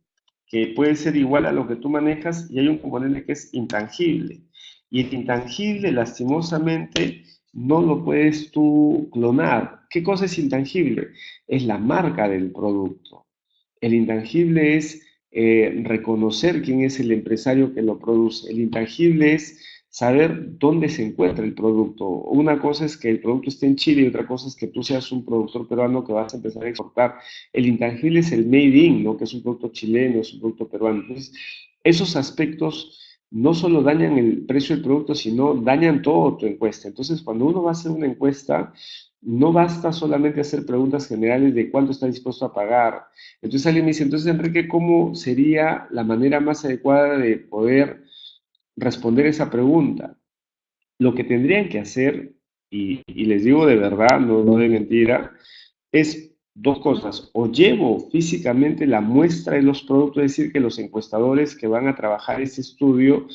que puede ser igual a lo que tú manejas, y hay un componente que es intangible. Y el intangible, lastimosamente, no lo puedes tú clonar. ¿Qué cosa es intangible? Es la marca del producto. El intangible es reconocer quién es el empresario que lo produce. El intangible es saber dónde se encuentra el producto. Una cosa es que el producto esté en Chile y otra cosa es que tú seas un productor peruano que vas a empezar a exportar. El intangible es el made in, ¿no? Que es un producto chileno, es un producto peruano. Entonces, esos aspectos no solo dañan el precio del producto, sino dañan todo tu encuesta. Entonces, cuando uno va a hacer una encuesta, no basta solamente hacer preguntas generales de cuánto está dispuesto a pagar. Entonces alguien me dice, entonces Enrique, ¿cómo sería la manera más adecuada de poder responder esa pregunta? Lo que tendrían que hacer, y les digo de verdad, no de mentira, es dos cosas. O llevo físicamente la muestra de los productos, es decir, que los encuestadores que van a trabajar ese estudio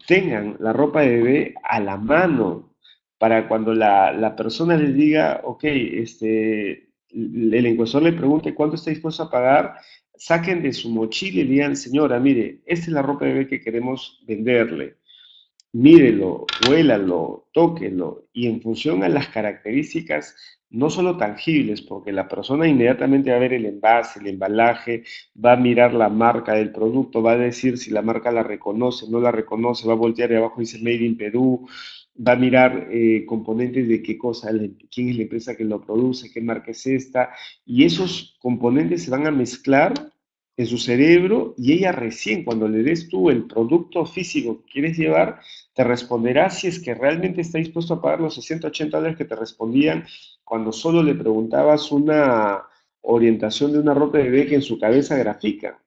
tengan la ropa de bebé a la mano para cuando la persona les diga, ok, el encuestador le pregunte cuánto está dispuesto a pagar, saquen de su mochila y digan, señora, mire, esta es la ropa de bebé que queremos venderle. Mírelo, huélalo, tóquelo y en función a las características no solo tangibles, porque la persona inmediatamente va a ver el envase, el embalaje, va a mirar la marca del producto, va a decir si la marca la reconoce, no la reconoce, va a voltear y abajo dice Made in Perú, va a mirar componentes de qué cosa, quién es la empresa que lo produce, qué marca es esta, y esos componentes se van a mezclar en su cerebro y ella recién cuando le des tú el producto físico que quieres llevar, te responderá si es que realmente está dispuesto a pagar los 60, $80 que te respondían cuando solo le preguntabas una orientación de una ropa de bebé que en su cabeza grafica.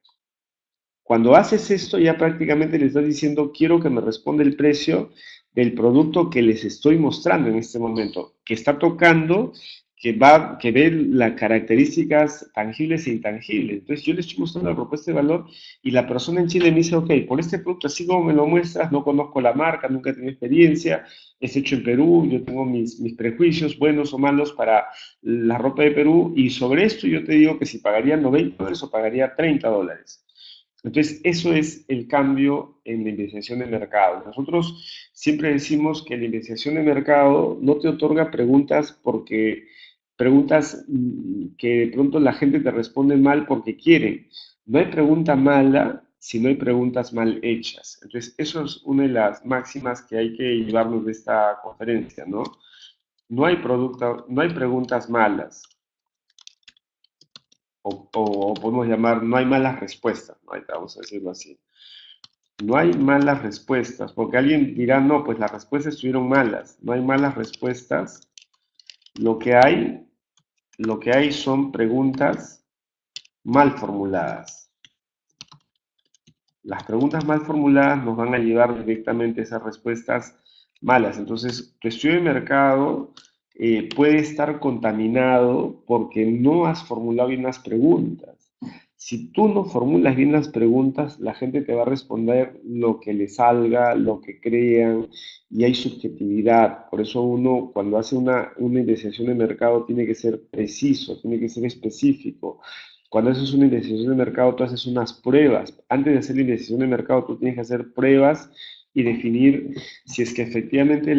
Cuando haces esto, ya prácticamente le estás diciendo, quiero que me responda el precio del producto que les estoy mostrando en este momento, que está tocando, que ve las características tangibles e intangibles. Entonces yo le estoy mostrando la propuesta de valor y la persona en Chile me dice, ok, por este producto, así como me lo muestras, no conozco la marca, nunca he tenido experiencia, es hecho en Perú, yo tengo mis prejuicios buenos o malos para la ropa de Perú y sobre esto yo te digo que si pagaría $90 o pagaría $30. Entonces, eso es el cambio en la investigación de mercado. Nosotros siempre decimos que la investigación de mercado no te otorga preguntas porque preguntas que de pronto la gente te responde mal porque quieren. No hay pregunta mala si no hay preguntas mal hechas. Entonces, eso es una de las máximas que hay que llevarnos de esta conferencia, ¿no? No hay preguntas malas, o podemos llamar, no hay malas respuestas, ¿no? Vamos a decirlo así. No hay malas respuestas, porque alguien dirá, no, pues las respuestas estuvieron malas. No hay malas respuestas. Lo que hay lo que hay son preguntas mal formuladas. Las preguntas mal formuladas nos van a llevar directamente a esas respuestas malas. Entonces, tu estudio de mercado puede estar contaminado porque no has formulado bien las preguntas. Si tú no formulas bien las preguntas, la gente te va a responder lo que le salga, lo que crean, y hay subjetividad. Por eso uno, cuando hace una investigación de mercado, tiene que ser preciso, tiene que ser específico. Cuando haces una investigación de mercado, tú haces unas pruebas. Antes de hacer la investigación de mercado, tú tienes que hacer pruebas y definir si es que efectivamente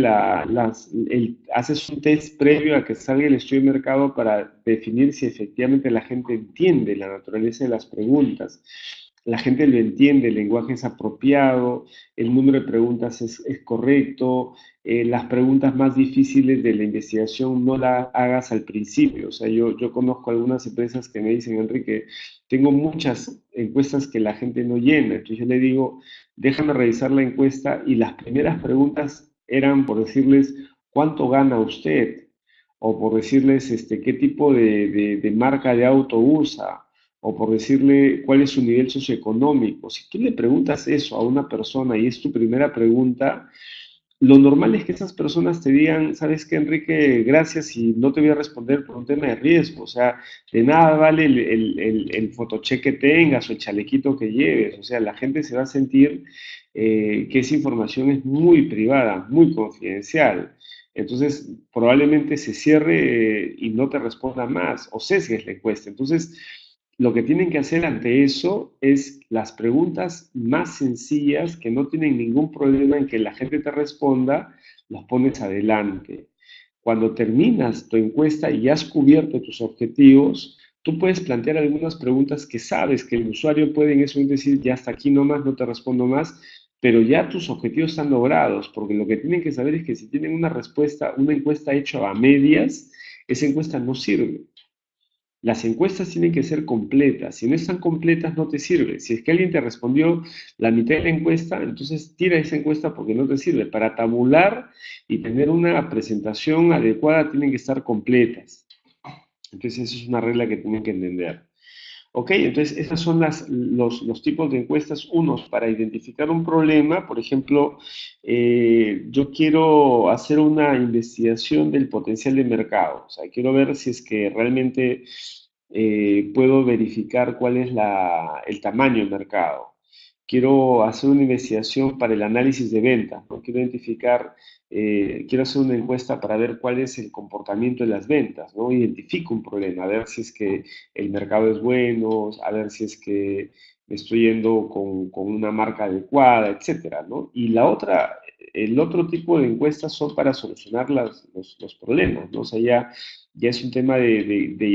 haces un test previo a que salga el estudio de mercado para definir si efectivamente la gente entiende la naturaleza de las preguntas. La gente lo entiende, el lenguaje es apropiado, el número de preguntas es correcto, las preguntas más difíciles de la investigación no las hagas al principio. O sea, yo conozco algunas empresas que me dicen, Enrique, tengo muchas encuestas que la gente no llena. Entonces yo le digo, déjame revisar la encuesta y las primeras preguntas eran por decirles, ¿cuánto gana usted? O por decirles, qué tipo de marca de auto usa, o por decirle cuál es su nivel socioeconómico. Si tú le preguntas eso a una persona y es tu primera pregunta, lo normal es que esas personas te digan, ¿sabes qué, Enrique? Gracias y no te voy a responder por un tema de riesgo. O sea, de nada vale el photocheck que tengas o el chalequito que lleves. O sea, la gente se va a sentir que esa información es muy privada, muy confidencial. Entonces, probablemente se cierre y no te responda más o sesgues la encuesta. Entonces, lo que tienen que hacer ante eso es las preguntas más sencillas que no tienen ningún problema en que la gente te responda, las pones adelante. Cuando terminas tu encuesta y has cubierto tus objetivos, tú puedes plantear algunas preguntas que sabes que el usuario puede en ese momento decir, ya hasta aquí nomás, no te respondo más, pero ya tus objetivos están logrados, porque lo que tienen que saber es que si tienen una respuesta, una encuesta hecha a medias, esa encuesta no sirve. Las encuestas tienen que ser completas. Si no están completas, no te sirve. Si es que alguien te respondió la mitad de la encuesta, entonces tira esa encuesta porque no te sirve. Para tabular y tener una presentación adecuada, tienen que estar completas. Entonces, eso es una regla que tienen que entender. Ok, entonces esos son los tipos de encuestas. Unos para identificar un problema, por ejemplo, yo quiero hacer una investigación del potencial de mercado, o sea, quiero ver si es que realmente puedo verificar cuál es el tamaño del mercado. Quiero hacer una investigación para el análisis de ventas, ¿no? Quiero identificar, quiero hacer una encuesta para ver cuál es el comportamiento de las ventas, ¿no? Identifico un problema, a ver si es que el mercado es bueno, a ver si es que me estoy yendo con una marca adecuada, etcétera, ¿no? Y el otro tipo de encuestas son para solucionar los problemas, ¿no? O sea, ya es un tema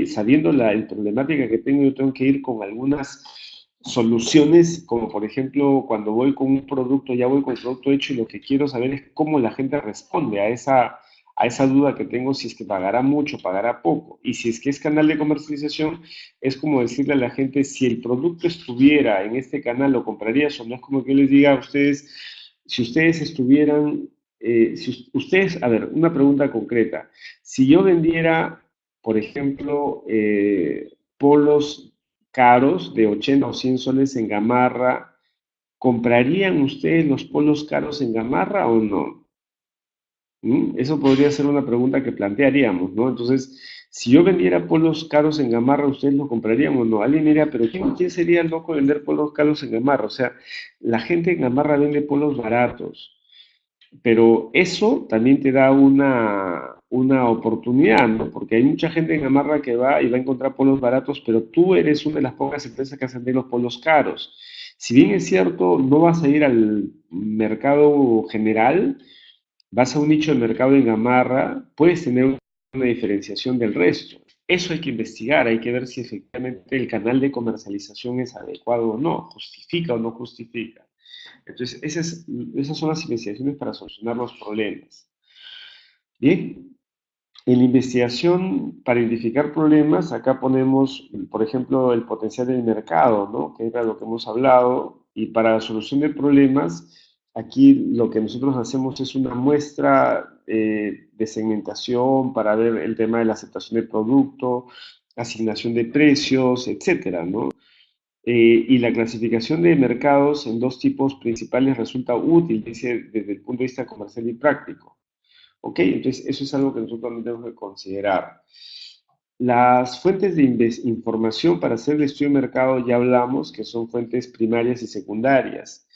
sabiendo la problemática que tengo, yo tengo que ir con algunas soluciones, como por ejemplo, cuando voy con un producto, ya voy con el producto hecho y lo que quiero saber es cómo la gente responde a esa duda que tengo, si es que pagará mucho, pagará poco. Y si es que es canal de comercialización, es como decirle a la gente, si el producto estuviera en este canal, ¿lo comprarías o no? Es como que yo les diga a ustedes, si ustedes estuvieran, si ustedes, a ver, una pregunta concreta. Si yo vendiera, por ejemplo, polos caros de 80 o 100 soles en Gamarra, ¿comprarían ustedes los polos caros en Gamarra o no? Eso podría ser una pregunta que plantearíamos, ¿no? Entonces, si yo vendiera polos caros en Gamarra, ¿ustedes lo comprarían o no? Alguien diría, pero ¿quién sería el loco de vender polos caros en Gamarra? O sea, la gente en Gamarra vende polos baratos, pero eso también te da una oportunidad, ¿no? Porque hay mucha gente en Gamarra que va y va a encontrar polos baratos, pero tú eres una de las pocas empresas que hacen de los polos caros. Si bien es cierto, no vas a ir al mercado general, vas a un nicho de mercado en Gamarra, puedes tener una diferenciación del resto. Eso hay que investigar, hay que ver si efectivamente el canal de comercialización es adecuado o no, justifica o no justifica. Entonces, esas son las investigaciones para solucionar los problemas. Bien, en la investigación para identificar problemas, acá ponemos, por ejemplo, el potencial del mercado, ¿no? Que era lo que hemos hablado. Y para la solución de problemas, aquí lo que nosotros hacemos es una muestra de segmentación para ver el tema de la aceptación del producto, asignación de precios, etcétera, ¿no? Y la clasificación de mercados en dos tipos principales resulta útil, dice, desde el punto de vista comercial y práctico. ¿Ok? Entonces, eso es algo que nosotros también tenemos que considerar. Las fuentes de información para hacer el estudio de mercado ya hablamos que son fuentes primarias y secundarias.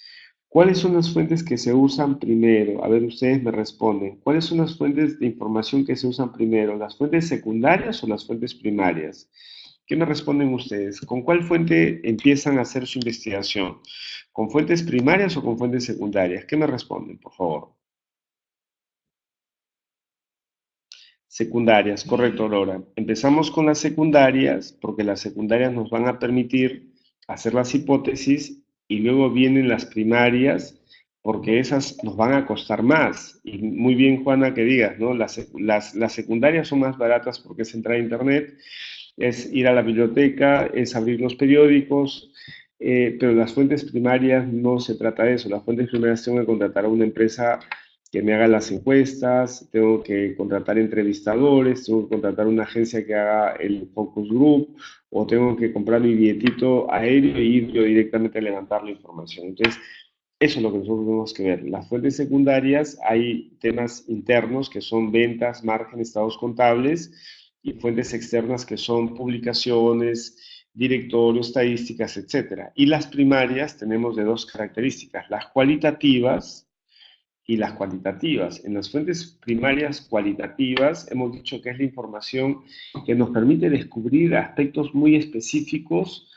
¿Cuáles son las fuentes que se usan primero? A ver, ustedes me responden. ¿Cuáles son las fuentes de información que se usan primero? ¿Las fuentes secundarias o las fuentes primarias? ¿Qué me responden ustedes? ¿Con cuál fuente empiezan a hacer su investigación? ¿Con fuentes primarias o con fuentes secundarias? ¿Qué me responden, por favor? Secundarias, correcto, Laura. Empezamos con las secundarias porque las secundarias nos van a permitir hacer las hipótesis y luego vienen las primarias porque esas nos van a costar más. Y muy bien, Juana, que digas, ¿no? Las secundarias son más baratas porque es entrar a Internet, es ir a la biblioteca, es abrir los periódicos, pero las fuentes primarias no se trata de eso. Las fuentes primarias tengo que contratar a una empresa que me haga las encuestas, tengo que contratar entrevistadores, tengo que contratar una agencia que haga el focus group, o tengo que comprar mi billetito aéreo e ir yo directamente a levantar la información. Entonces, eso es lo que nosotros tenemos que ver. Las fuentes secundarias, hay temas internos que son ventas, margen, estados contables, y fuentes externas que son publicaciones, directorio, estadísticas, etcétera. Y las primarias tenemos de dos características, las cualitativas y las cuantitativas. En las fuentes primarias cualitativas hemos dicho que es la información que nos permite descubrir aspectos muy específicos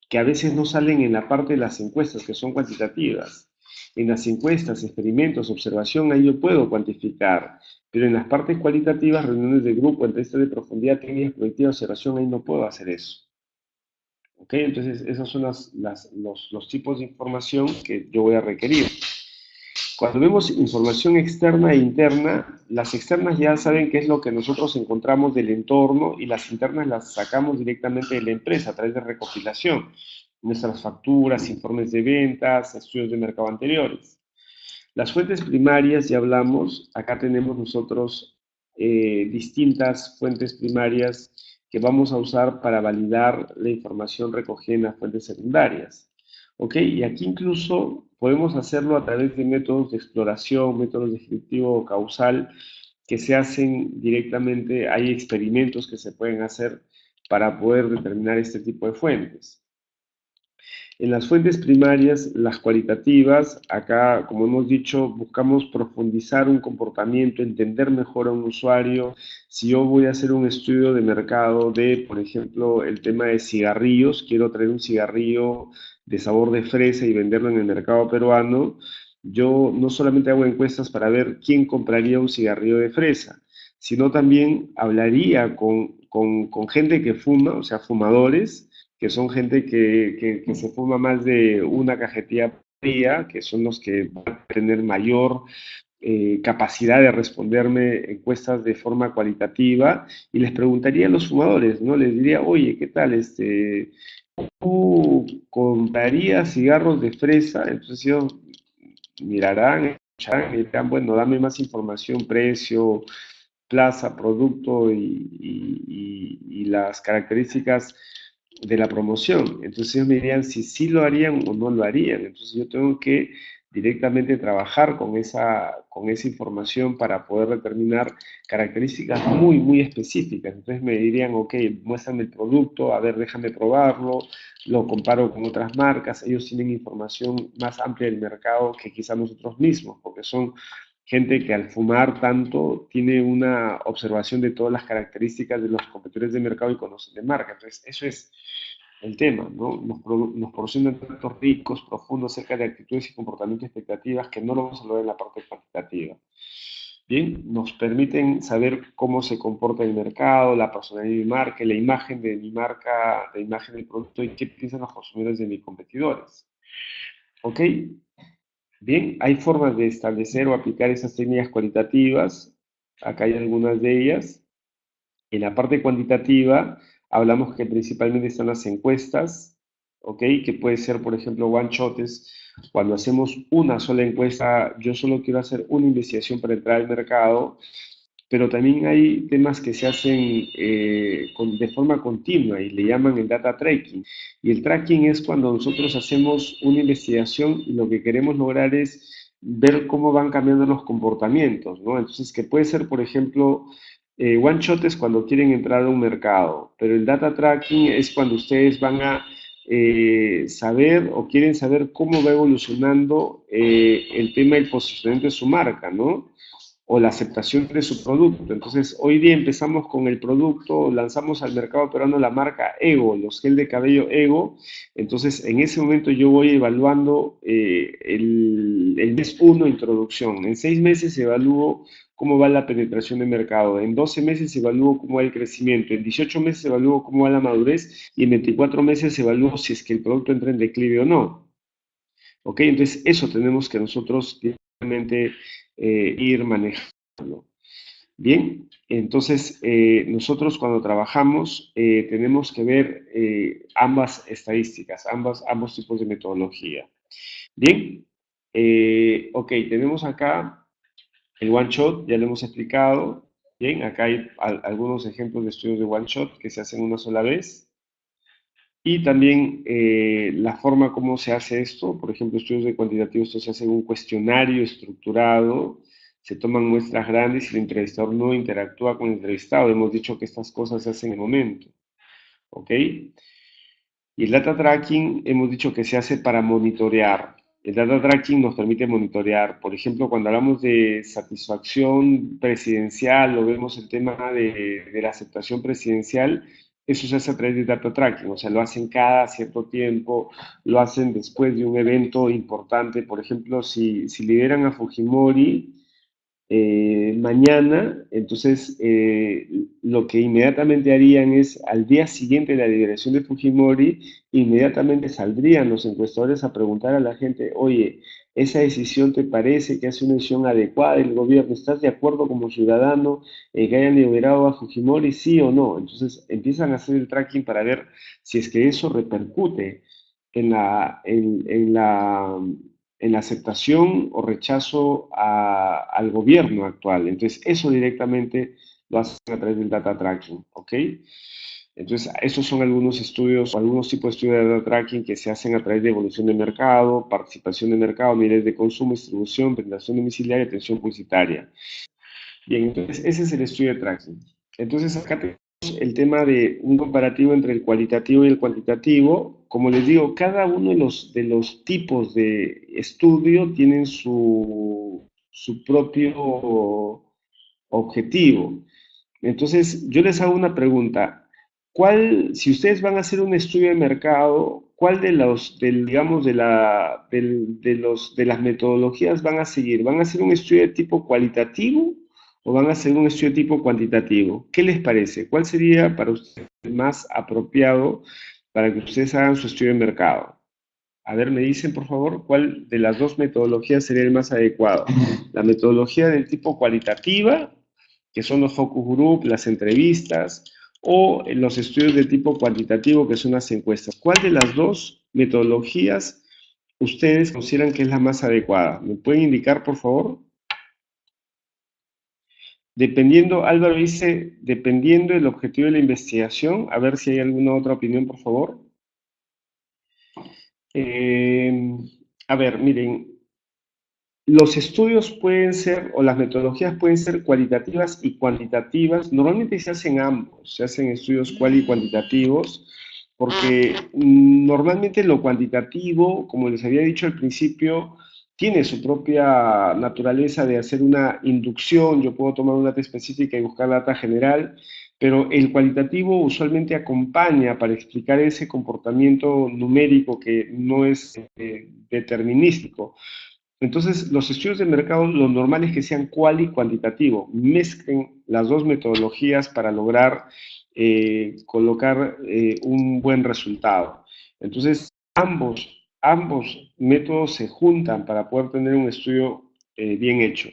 que a veces no salen en la parte de las encuestas, que son cuantitativas. En las encuestas, experimentos, observación, ahí yo puedo cuantificar, pero en las partes cualitativas, reuniones de grupo, entrevistas de profundidad, técnicas proyectiva, observación, ahí no puedo hacer eso. ¿Ok? Entonces, esos son los tipos de información que yo voy a requerir. Cuando vemos información externa e interna, las externas ya saben qué es lo que nosotros encontramos del entorno y las internas las sacamos directamente de la empresa a través de recopilación. Nuestras facturas, informes de ventas, estudios de mercado anteriores. Las fuentes primarias, ya hablamos, acá tenemos nosotros distintas fuentes primarias que vamos a usar para validar la información recogida en las fuentes secundarias. ¿Ok? Y aquí incluso podemos hacerlo a través de métodos de exploración, métodos descriptivo o causal que se hacen directamente, hay experimentos que se pueden hacer para poder determinar este tipo de fuentes. En las fuentes primarias, las cualitativas, acá, como hemos dicho, buscamos profundizar un comportamiento, entender mejor a un usuario. Si yo voy a hacer un estudio de mercado de, por ejemplo, el tema de cigarrillos, quiero traer un cigarrillo de sabor de fresa y venderlo en el mercado peruano, yo no solamente hago encuestas para ver quién compraría un cigarrillo de fresa, sino también hablaría con gente que fuma, o sea, fumadores, que son gente que se fuma más de una cajetilla por día, que son los que van a tener mayor capacidad de responderme encuestas de forma cualitativa, y les preguntaría a los fumadores, ¿no? Les diría, oye, ¿qué tal? ¿Tú comprarías cigarros de fresa? Entonces ellos mirarán, escucharán y dirán, bueno, dame más información, precio, plaza, producto y las características de la promoción. Entonces ellos me dirían si sí lo harían o no lo harían. Entonces yo tengo que directamente trabajar con esa información para poder determinar características muy, muy específicas. Entonces me dirían, ok, muéstrame el producto, a ver, déjame probarlo, lo comparo con otras marcas. Ellos tienen información más amplia del mercado que quizá nosotros mismos, porque son gente que al fumar tanto tiene una observación de todas las características de los competidores de mercado y conocen de marca. Entonces, eso es el tema, ¿no? Nos proporcionan datos ricos, profundos acerca de actitudes y comportamientos expectativas que no lo vamos a lograr en la parte cuantitativa. Bien, nos permiten saber cómo se comporta el mercado, la personalidad de mi marca, la imagen de mi marca, la imagen del producto y qué piensan los consumidores de mis competidores. ¿Ok? Bien, hay formas de establecer o aplicar esas técnicas cualitativas. Acá hay algunas de ellas. En la parte cuantitativa hablamos que principalmente están las encuestas, ¿ok? Que puede ser, por ejemplo, one shot es cuando hacemos una sola encuesta, yo solo quiero hacer una investigación para entrar al mercado, pero también hay temas que se hacen de forma continua y le llaman el data tracking. Y el tracking es cuando nosotros hacemos una investigación y lo que queremos lograr es ver cómo van cambiando los comportamientos, ¿no? Entonces, que puede ser, por ejemplo, one shot es cuando quieren entrar a un mercado, pero el data tracking es cuando ustedes van a saber o quieren saber cómo va evolucionando el tema del posicionamiento de su marca, ¿no? O la aceptación de su producto. Entonces, hoy día empezamos con el producto, lanzamos al mercado peruano la marca Ego, los gel de cabello Ego. Entonces, en ese momento yo voy evaluando el mes uno introducción. En 6 meses evalúo cómo va la penetración de mercado. En 12 meses evalúo cómo va el crecimiento. En 18 meses evalúo cómo va la madurez. Y en 24 meses evalúo si es que el producto entra en declive o no. ¿Ok? Entonces, eso tenemos que nosotros realmente ir manejando. Bien, entonces nosotros cuando trabajamos tenemos que ver ambas estadísticas, ambos tipos de metodología. Bien, ok, tenemos acá el one shot, ya lo hemos explicado. Bien, acá hay algunos ejemplos de estudios de one shot que se hacen una sola vez. Y también la forma como se hace esto, por ejemplo, estudios de cuantitativos, esto se hace en un cuestionario estructurado, se toman muestras grandes y el entrevistador no interactúa con el entrevistado. Hemos dicho que estas cosas se hacen en el momento, ¿ok? Y el data tracking hemos dicho que se hace para monitorear. El data tracking nos permite monitorear, por ejemplo, cuando hablamos de satisfacción presidencial o vemos el tema de la aceptación presidencial, eso se hace a través de data tracking, o sea, lo hacen cada cierto tiempo, lo hacen después de un evento importante. Por ejemplo, si lideran a Fujimori, mañana, entonces lo que inmediatamente harían es, al día siguiente de la liberación de Fujimori, inmediatamente saldrían los encuestadores a preguntar a la gente, oye, ¿esa decisión te parece que es una decisión adecuada del gobierno? ¿Estás de acuerdo como ciudadano que hayan liberado a Fujimori, sí o no? Entonces empiezan a hacer el tracking para ver si es que eso repercute en la aceptación o rechazo al gobierno actual. Entonces, eso directamente lo hacen a través del data tracking, ¿ok? Entonces, estos son algunos estudios, o algunos tipos de estudios de data tracking que se hacen a través de evolución de mercado, participación de mercado, niveles de consumo, distribución, penetración domiciliaria y atención publicitaria. Bien, entonces ese es el estudio de tracking. Entonces acá tenemos el tema de un comparativo entre el cualitativo y el cuantitativo. Como les digo, cada uno de los tipos de estudio tienen su propio objetivo. Entonces, yo les hago una pregunta. Si ustedes van a hacer un estudio de mercado, ¿cuál digamos, de las metodologías van a seguir? ¿Van a hacer un estudio de tipo cualitativo o van a hacer un estudio de tipo cuantitativo? ¿Qué les parece? ¿Cuál sería para ustedes más apropiado para que ustedes hagan su estudio de mercado? A ver, me dicen, por favor, cuál de las dos metodologías sería el más adecuado. La metodología del tipo cualitativa, que son los focus group, las entrevistas, o los estudios de tipo cuantitativo, que son las encuestas. ¿Cuál de las dos metodologías ustedes consideran que es la más adecuada? ¿Me pueden indicar, por favor? Dependiendo, Álvaro dice, dependiendo del objetivo de la investigación, a ver si hay alguna otra opinión, por favor. Eh, a ver, miren, los estudios pueden ser, o las metodologías pueden ser cualitativas y cuantitativas. Normalmente se hacen ambos, se hacen estudios cual y cuantitativos, porque normalmente lo cuantitativo, como les había dicho al principio, tiene su propia naturaleza de hacer una inducción. Yo puedo tomar una data específica y buscar data general, pero el cualitativo usualmente acompaña para explicar ese comportamiento numérico que no es determinístico. Entonces, los estudios de mercado, lo normal es que sean cual y cuantitativo, mezclen las dos metodologías para lograr colocar un buen resultado. Entonces, ambos métodos se juntan para poder tener un estudio bien hecho.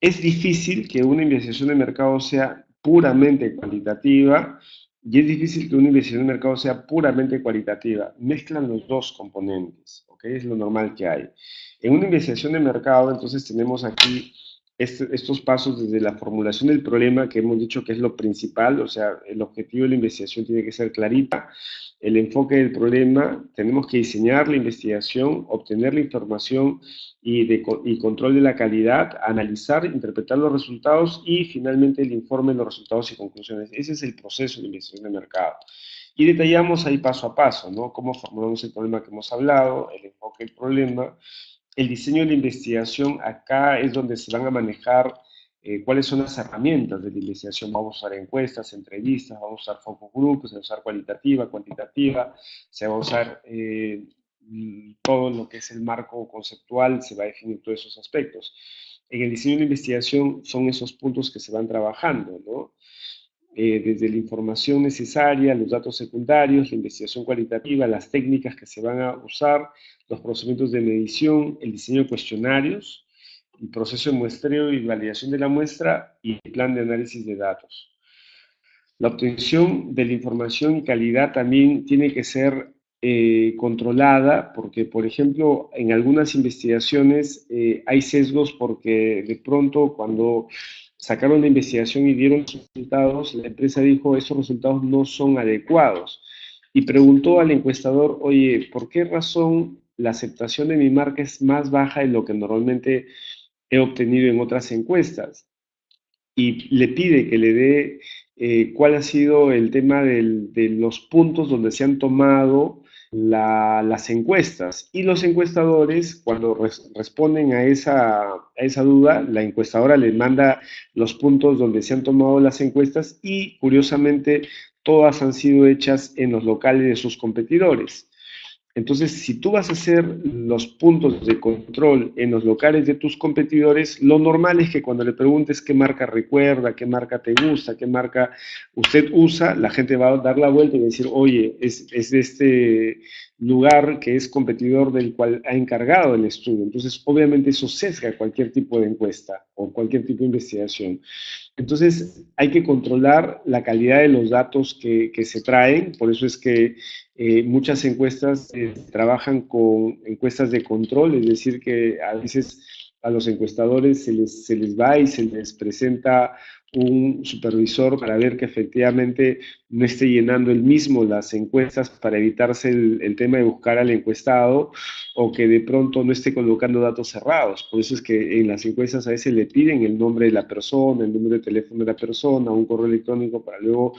Es difícil que una investigación de mercado sea puramente cuantitativa y es difícil que una investigación de mercado sea puramente cualitativa. Mezclan los dos componentes, ¿ok? Es lo normal que hay. En una investigación de mercado, entonces tenemos aquí estos pasos desde la formulación del problema, que hemos dicho que es lo principal, o sea, el objetivo de la investigación tiene que ser clarita, el enfoque del problema, tenemos que diseñar la investigación, obtener la información y control de la calidad, analizar, interpretar los resultados y finalmente el informe de los resultados y conclusiones. Ese es el proceso de investigación de mercado. Y detallamos ahí paso a paso, ¿no? Cómo formulamos el problema que hemos hablado, el enfoque del problema, el diseño de la investigación. Acá es donde se van a manejar cuáles son las herramientas de la investigación. Vamos a usar encuestas, entrevistas, vamos a usar focus groups, se va a usar cualitativa, cuantitativa, se va a usar todo lo que es el marco conceptual, se va a definir todos esos aspectos. En el diseño de la investigación son esos puntos que se van trabajando, ¿no? Desde la información necesaria, los datos secundarios, la investigación cualitativa, las técnicas que se van a usar, los procedimientos de medición, el diseño de cuestionarios, el proceso de muestreo y validación de la muestra y el plan de análisis de datos. La obtención de la información y calidad también tiene que ser controlada porque, por ejemplo, en algunas investigaciones hay sesgos porque de pronto cuando sacaron la investigación y dieron resultados, la empresa dijo, esos resultados no son adecuados. Y preguntó al encuestador, oye, ¿por qué razón la aceptación de mi marca es más baja de lo que normalmente he obtenido en otras encuestas? Y le pide que le dé cuál ha sido el tema de los puntos donde se han tomado las encuestas. Y los encuestadores, cuando responden a esa duda, la encuestadora les manda los puntos donde se han tomado las encuestas y, curiosamente, todas han sido hechas en los locales de sus competidores. Entonces, si tú vas a hacer los puntos de control en los locales de tus competidores, lo normal es que cuando le preguntes qué marca recuerda, qué marca te gusta, qué marca usted usa, la gente va a dar la vuelta y va a decir, oye, es de este lugar que es competidor del cual ha encargado el estudio. Entonces, obviamente eso sesga cualquier tipo de encuesta o cualquier tipo de investigación. Entonces, hay que controlar la calidad de los datos que se traen, por eso es que muchas encuestas trabajan con encuestas de control, es decir, que a veces a los encuestadores se les va y se les presenta un supervisor para ver que efectivamente no esté llenando él mismo las encuestas para evitarse el tema de buscar al encuestado o que de pronto no esté colocando datos cerrados. Por eso es que en las encuestas a veces le piden el nombre de la persona, el número de teléfono de la persona, un correo electrónico para luego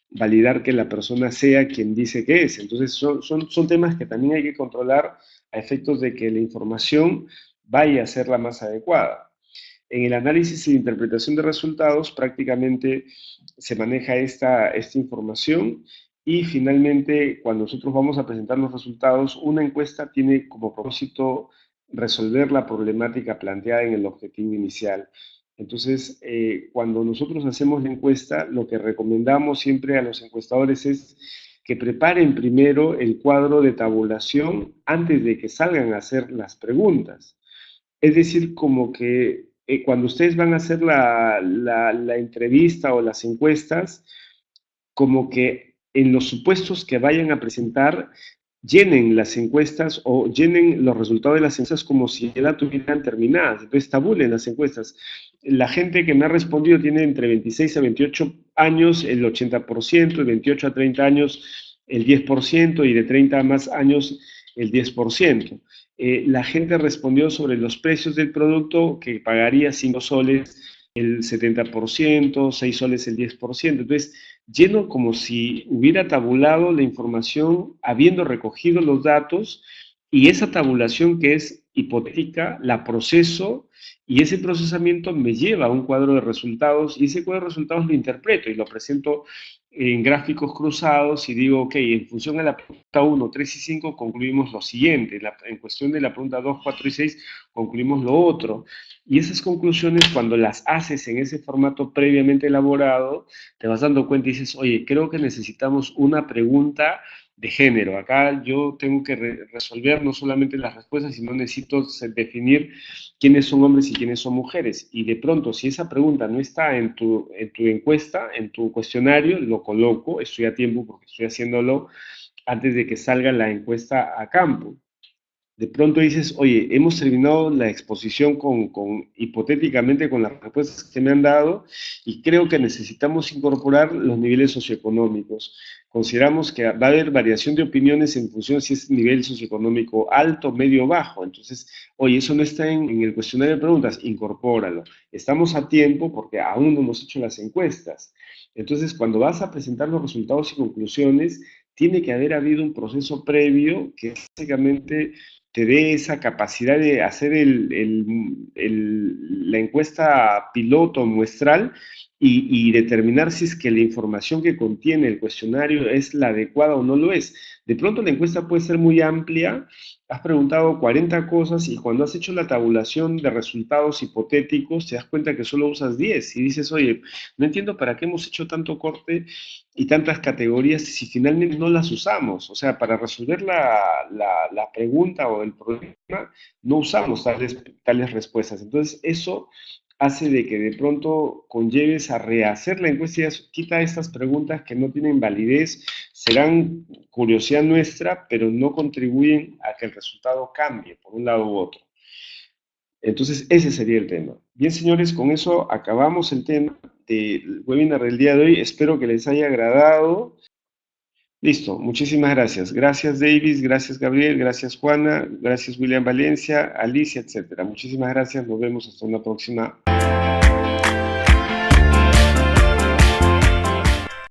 validar que la persona sea quien dice que es. Entonces son temas que también hay que controlar a efectos de que la información vaya a ser la más adecuada. En el análisis y interpretación de resultados prácticamente se maneja esta información y finalmente cuando nosotros vamos a presentar los resultados, una encuesta tiene como propósito resolver la problemática planteada en el objetivo inicial. Entonces, cuando nosotros hacemos la encuesta, lo que recomendamos siempre a los encuestadores es que preparen primero el cuadro de tabulación antes de que salgan a hacer las preguntas. Es decir, como que cuando ustedes van a hacer la entrevista o las encuestas, como que en los supuestos que vayan a presentar, llenen las encuestas o llenen los resultados de las encuestas como si ya tuvieran terminadas. Entonces, tabulen las encuestas. La gente que me ha respondido tiene entre 26 a 28 años el 80%, de 28 a 30 años el 10% y de 30 a más años el 10%. La gente respondió sobre los precios del producto que pagaría 5 soles el 70%, 6 soles el 10%. Entonces, lleno como si hubiera tabulado la información habiendo recogido los datos y esa tabulación que es hipotética la proceso y ese procesamiento me lleva a un cuadro de resultados y ese cuadro de resultados lo interpreto y lo presento en gráficos cruzados y digo, ok, en función de la pregunta 1, 3 y 5 concluimos lo siguiente, en cuestión de la pregunta 2, 4 y 6 concluimos lo otro. Y esas conclusiones cuando las haces en ese formato previamente elaborado, te vas dando cuenta y dices, oye, creo que necesitamos una pregunta de género. Acá yo tengo que resolver no solamente las respuestas, sino necesito definir quiénes son hombres y quiénes son mujeres. Y de pronto, si esa pregunta no está en tu encuesta, en tu cuestionario, lo coloco, estoy a tiempo porque estoy haciéndolo antes de que salga la encuesta a campo. De pronto dices, oye, hemos terminado la exposición hipotéticamente con las respuestas que me han dado y creo que necesitamos incorporar los niveles socioeconómicos. Consideramos que va a haber variación de opiniones en función si es nivel socioeconómico alto, medio, bajo. Entonces, oye, eso no está en el cuestionario de preguntas, incorpóralo. Estamos a tiempo porque aún no hemos hecho las encuestas. Entonces, cuando vas a presentar los resultados y conclusiones, tiene que haber habido un proceso previo que básicamente te dé esa capacidad de hacer la encuesta piloto muestral y determinar si es que la información que contiene el cuestionario es la adecuada o no lo es. De pronto la encuesta puede ser muy amplia, has preguntado 40 cosas y cuando has hecho la tabulación de resultados hipotéticos te das cuenta que solo usas 10 y dices, oye, no entiendo para qué hemos hecho tanto corte y tantas categorías si finalmente no las usamos. O sea, para resolver la pregunta o el problema, no usamos tales respuestas. Entonces, eso hace de que de pronto conlleves a rehacer la encuesta y quita estas preguntas que no tienen validez, serán curiosidad nuestra, pero no contribuyen a que el resultado cambie por un lado u otro. Entonces, ese sería el tema. Bien, señores, con eso acabamos el tema del webinar del día de hoy. Espero que les haya agradado. Listo, muchísimas gracias. Gracias, Davis, gracias, Gabriel, gracias, Juana, gracias, William Valencia, Alicia, etcétera. Muchísimas gracias, nos vemos hasta una próxima.